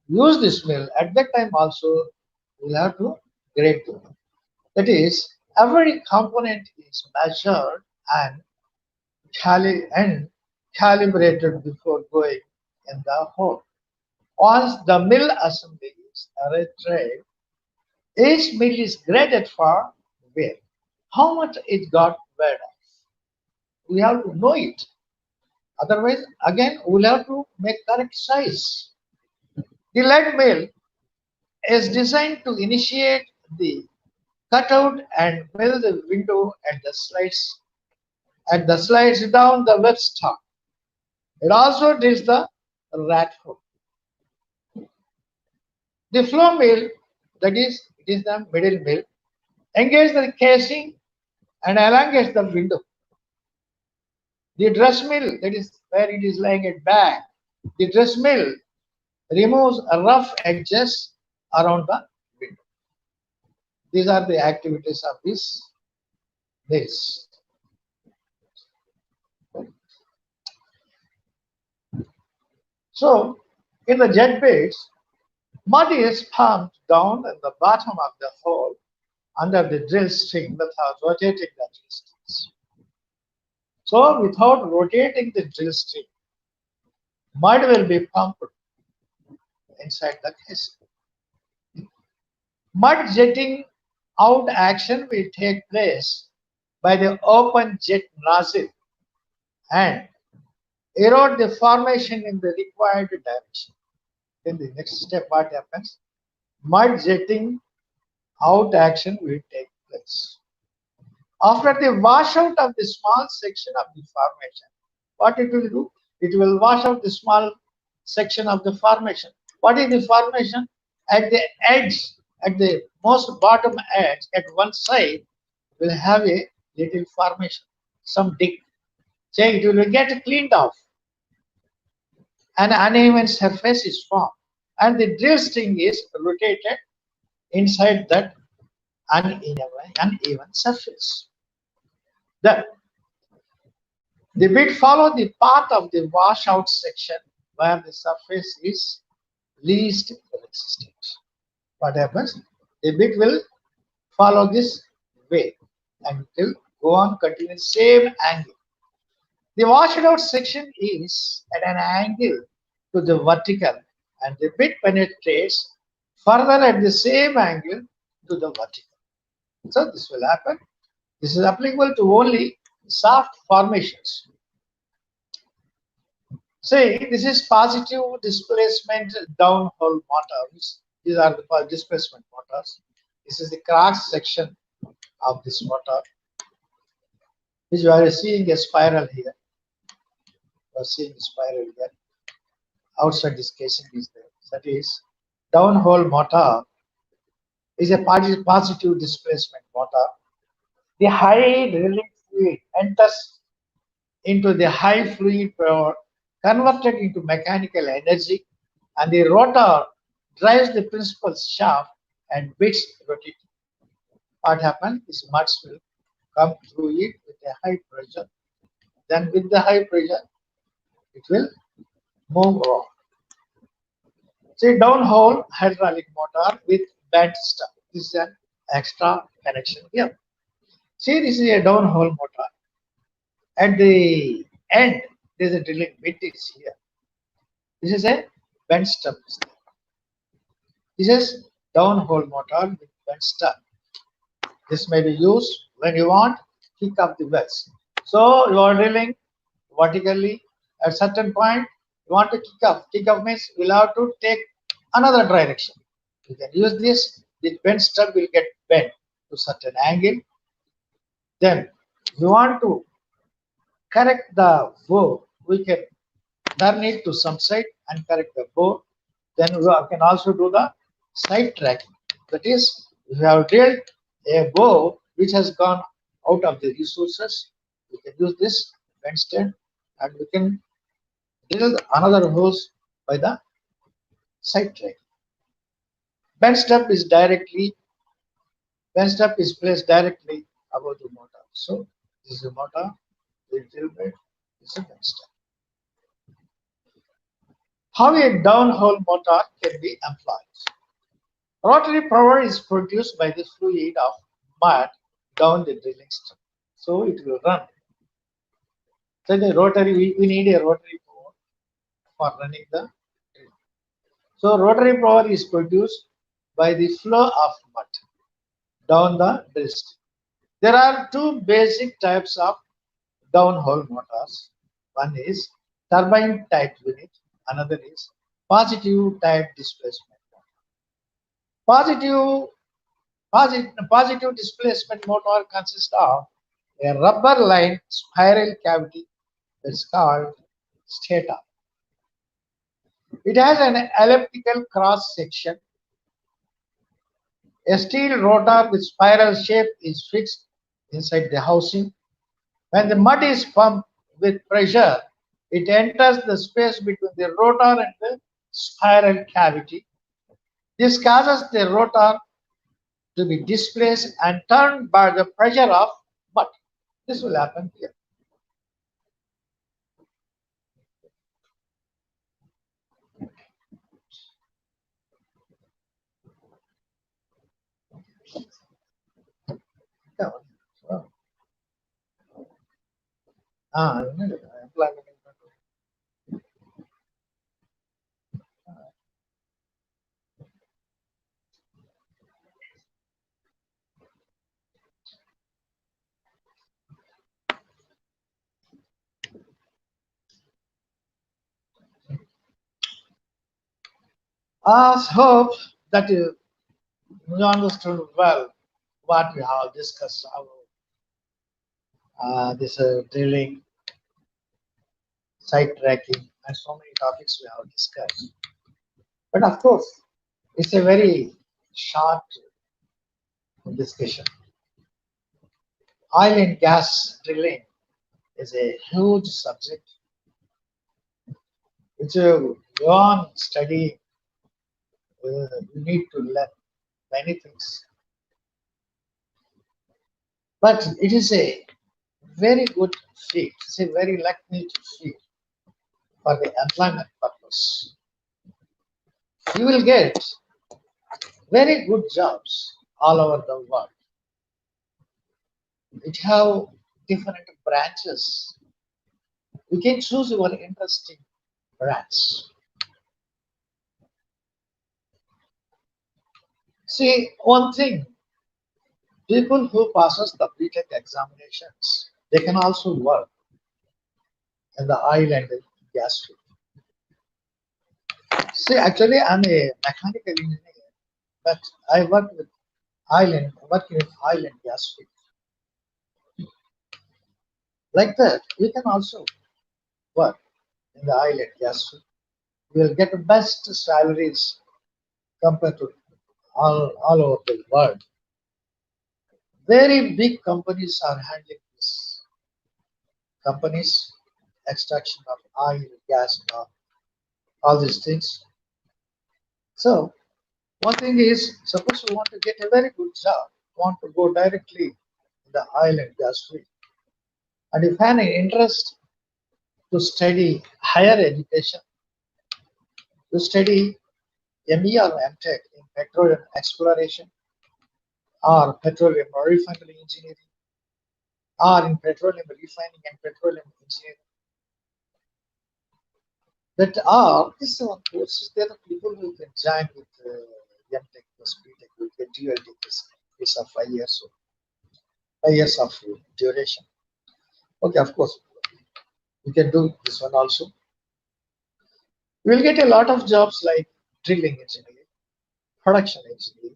use this mill at that time also we'll have to grade the mill. That is, every component is measured and calibrated before going in the hole. Once the mill assembly is retrieved, each mill is graded for wear. How much it got wear off? We have to know it. Otherwise, again, we'll have to make correct size. The lead mill is designed to initiate the cutout and mill the window and the slides down the web stock. It also drills the rat hole. The flow mill, that is, it is the middle mill, engages the casing and elongates the window. The dress mill, that is where it is lying at back, the dress mill removes rough edges around the window. These are the activities of these mills. So, in the jet beds, mud is pumped down at the bottom of the hole under the drill string without rotating the drill strings. So, without rotating the drill string, mud will be pumped inside the casing. Mud jetting out action will take place by the open jet nozzle and erode the formation in the required direction. In the next step, what happens? Mud jetting out action will take place. After the washout of the small section of the formation, what it will do? It will wash out the small section of the formation. What is the formation? At the edge, at the most bottom edge, at one side, will have a little formation, some dip. Say it will get cleaned off. An uneven surface is formed, and the drill string is rotated inside that uneven surface. The bit follow the path of the washout section where the surface is least resistant. What happens? The bit will follow this way and it will go on continuing same angle. The washed out section is at an angle to the vertical and the bit penetrates further at the same angle to the vertical. So this will happen. This is applicable to only soft formations. Say this is positive displacement downhole motors. These are the displacement motors. This is the cross section of this motor, which you are seeing a spiral here. You are seeing a spiral here. Outside this casing is there. that is, downhole motor is a positive displacement motor. The high drilling fluid enters into the high fluid power converted into mechanical energy, and the rotor drives the principal shaft and bits rotating. What happens is muds will come through it with a high pressure. Then with the high pressure, it will move on. See, downhole hydraulic motor with bent stub. This is an extra connection here. See, this is a downhole motor. At the end, there is a drilling bit is here. This is a bent stub. This is downhole motor with bent stub. This may be used when you want kick up the wells. So you are drilling vertically at certain point. You want to kick up. Kick up means we'll have to take another direction. You can use this. The bent stub will get bent to certain angle. Then we want to correct the bow. We can turn it to some side and correct the bow. Then we can also do the side tracking. That is, we have drilled a bow which has gone out of the resources. We can use this bend stem and we can drill another holes by the side track. Bend step is placed directly above the motor. So this is the motor, the drill bit, this is a bend step. How a downhole motor can be employed. Rotary power is produced by the fluid of mud down the drilling stem. So it will run. So the rotary, we need a rotary power for running the drill. So rotary power is produced by the flow of mud down the drill stem. There are two basic types of downhole motors. One is turbine type unit, another is positive type displacement motor. Positive displacement motor consists of a rubber lined spiral cavity that's called stator. It has an elliptical cross section. A steel rotor with spiral shape is fixed inside the housing. When the mud is pumped with pressure, it enters the space between the rotor and the spiral cavity. This causes the rotor to be displaced and turned by the pressure of mud. This will happen here. I hope that you understood well what we have discussed about this drilling, side tracking, and so many topics we have discussed. But of course, it's a very short discussion. Oil and gas drilling is a huge subject. It's a long study. You need to learn many things. But it is a very good field. It's a very lucrative field for the employment purpose. You will get very good jobs all over the world. It have different branches. You can choose your interesting branch. See, one thing, people who passes the BTech examinations, they can also work in the oil and gas field. See, actually, I'm a mechanical engineer, but I work with working with oil and gas field. Like that, you can also work in the oil and gas field. You will get the best salaries compared to all over the world. Very big companies are handling this. Companies, extraction of oil, gas, and all these things. So one thing is, suppose you want to get a very good job, want to go directly in the oil and gas field, and if you have an interest to study higher education, to study ME or MTech in petroleum exploration or petroleum refinery engineering or in petroleum refining and petroleum engineering, that are this one courses. There are people who can join with MTech plus BTech, who get dual degrees. It's a 5 years, 5 years of duration. Okay, of course, you can do this one also. You will get a lot of jobs like drilling engineer, production engineer,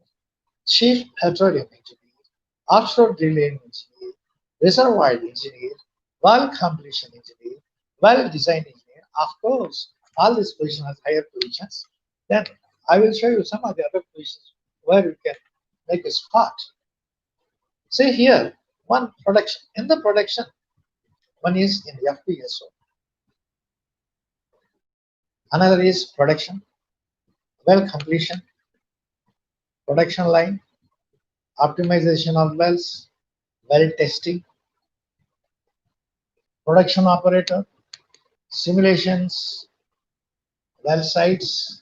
chief petroleum engineer, offshore drilling engineer, reservoir engineer, well completion engineer, well design engineer. Of course, all these positions have higher positions. Then I will show you some of the other positions where you can make a spot. See here, one production. In the production, one is in the FPSO. Another is production, well completion, production line, optimization of wells, well testing, production operator, simulations, well sites,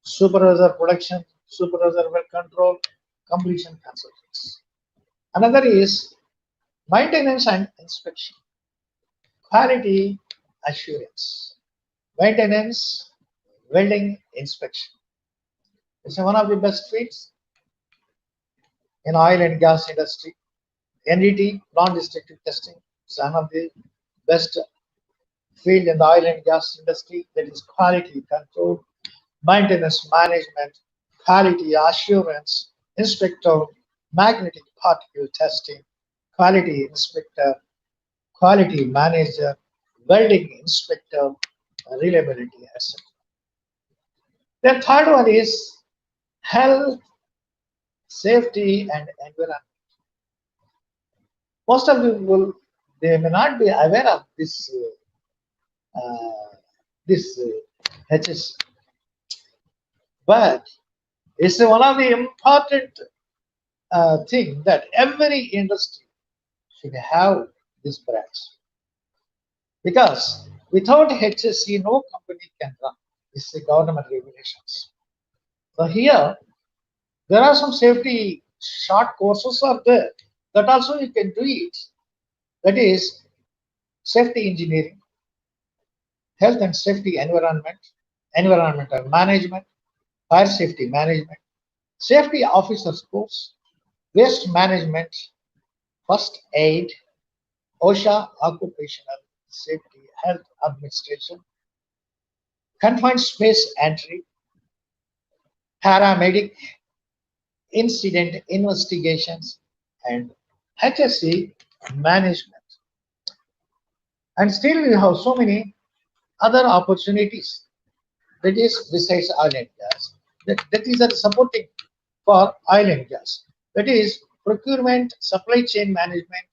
supervisor production, supervisor well control, completion consultants. Another is maintenance and inspection, quality assurance, maintenance, welding inspection. It's one of the best fields in oil and gas industry. NDT, non-destructive testing, is one of the best field in the oil and gas industry. That is quality control, maintenance management, quality assurance, inspector, magnetic particle testing, quality inspector, quality manager, welding inspector, reliability, etc. The third one is health, safety, and environment. Most of the people, they may not be aware of this HS, but it's one of the important thing that every industry should have this branch, because without HSE no company can run. This is the government regulations. So here there are some safety short courses are there that also you can do it. That is safety engineering, health and safety environment, environmental management, fire safety management, safety officers course, waste management, first aid, OSHA, occupational safety, health administration, confined space entry, paramedic, incident investigations, and HSE management. And still we have so many other opportunities, that is besides oil and gas. That is a supporting for oil and gas. That is procurement, supply chain management,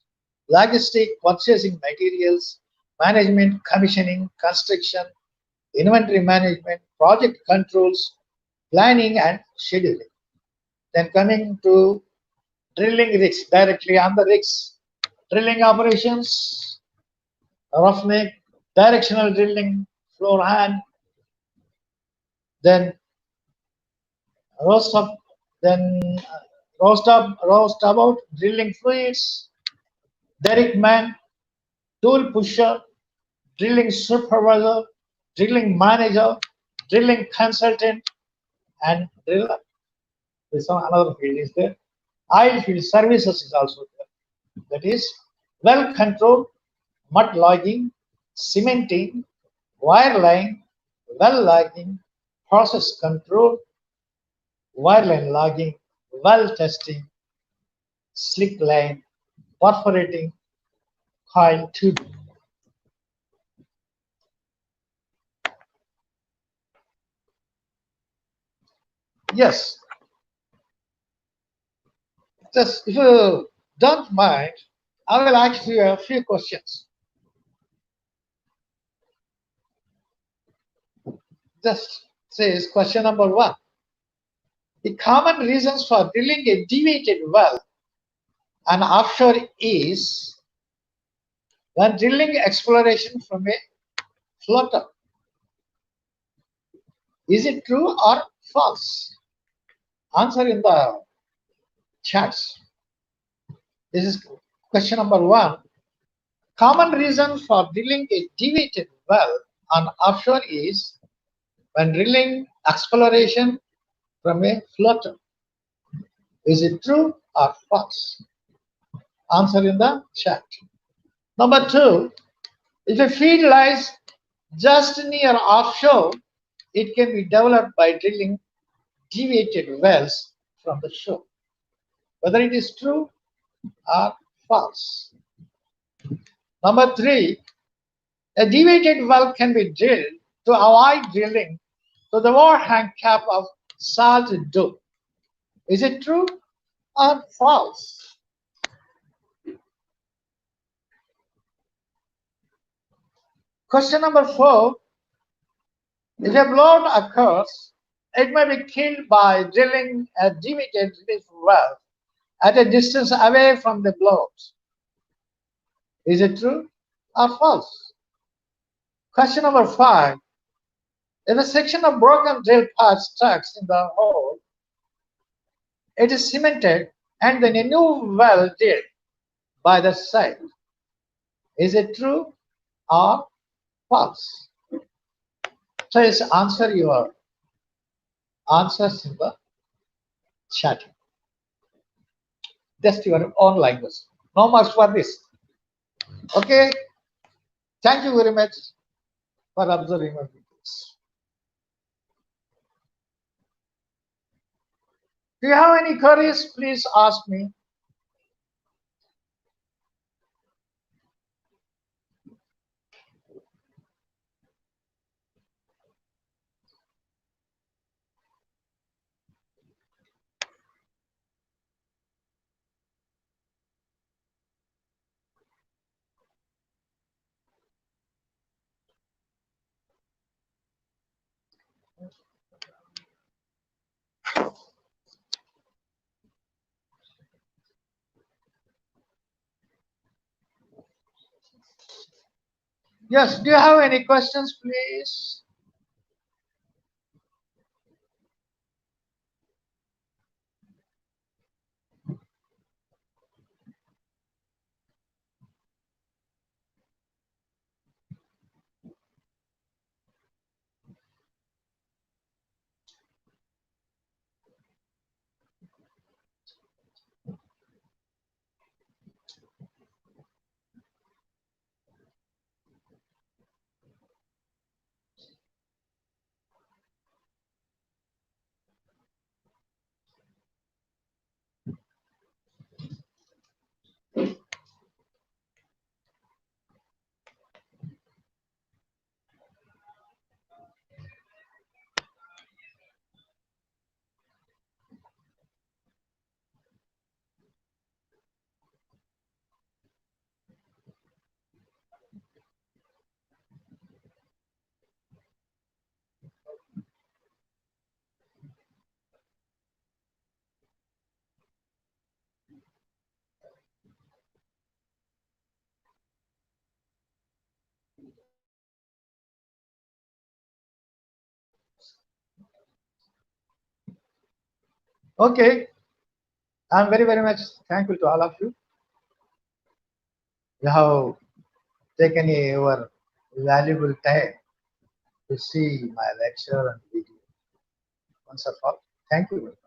logistic, purchasing materials, management, commissioning, construction, inventory management, project controls, planning and scheduling. Then coming to drilling rigs, directly on the rigs, drilling operations, roughneck, directional drilling, floor hand, then roast up, then roast about drilling fluids, derrick man, tool pusher, drilling supervisor, drilling manager, drilling consultant, and driller. This one another field is there. Oil field services is also there. That is well control, mud logging, cementing, wire line, well logging, process control, wireline logging, well testing, slick line, perforating, coil tubing. Yes, just if you don't mind, I will ask you a few questions. Just says question number one. The common reasons for drilling a deviated well and offshore is when drilling exploration from a floater. Is it true or false? Answer in the chats. This is question number one. Common reason for drilling a deviated well on offshore is when drilling exploration from a floater. Is it true or false? Answer in the chat. Number two, if a field lies just near offshore, it can be developed by drilling deviated wells from the shore. Whether it is true or false. Number three, a deviated well can be drilled to avoid drilling to the overhang cap of salt dune. Is it true or false? Question number four, if a blowout occurs, it may be killed by drilling a deviated relief well at a distance away from the blowout. Is it true or false? Question number five, if a section of broken drill part stuck in the hole, it is cemented and then a new well drilled by the side. Is it true or false? Please answer your answers in the chat. Just your own language. No marks for this. Okay. Thank you very much for observing my videos. Do you have any queries? Please ask me. Yes, do you have any questions, please? Okay. I'm very, very much thankful to all of you. You have taken your valuable time to see my lecture and video. Once and for all, thank you very much.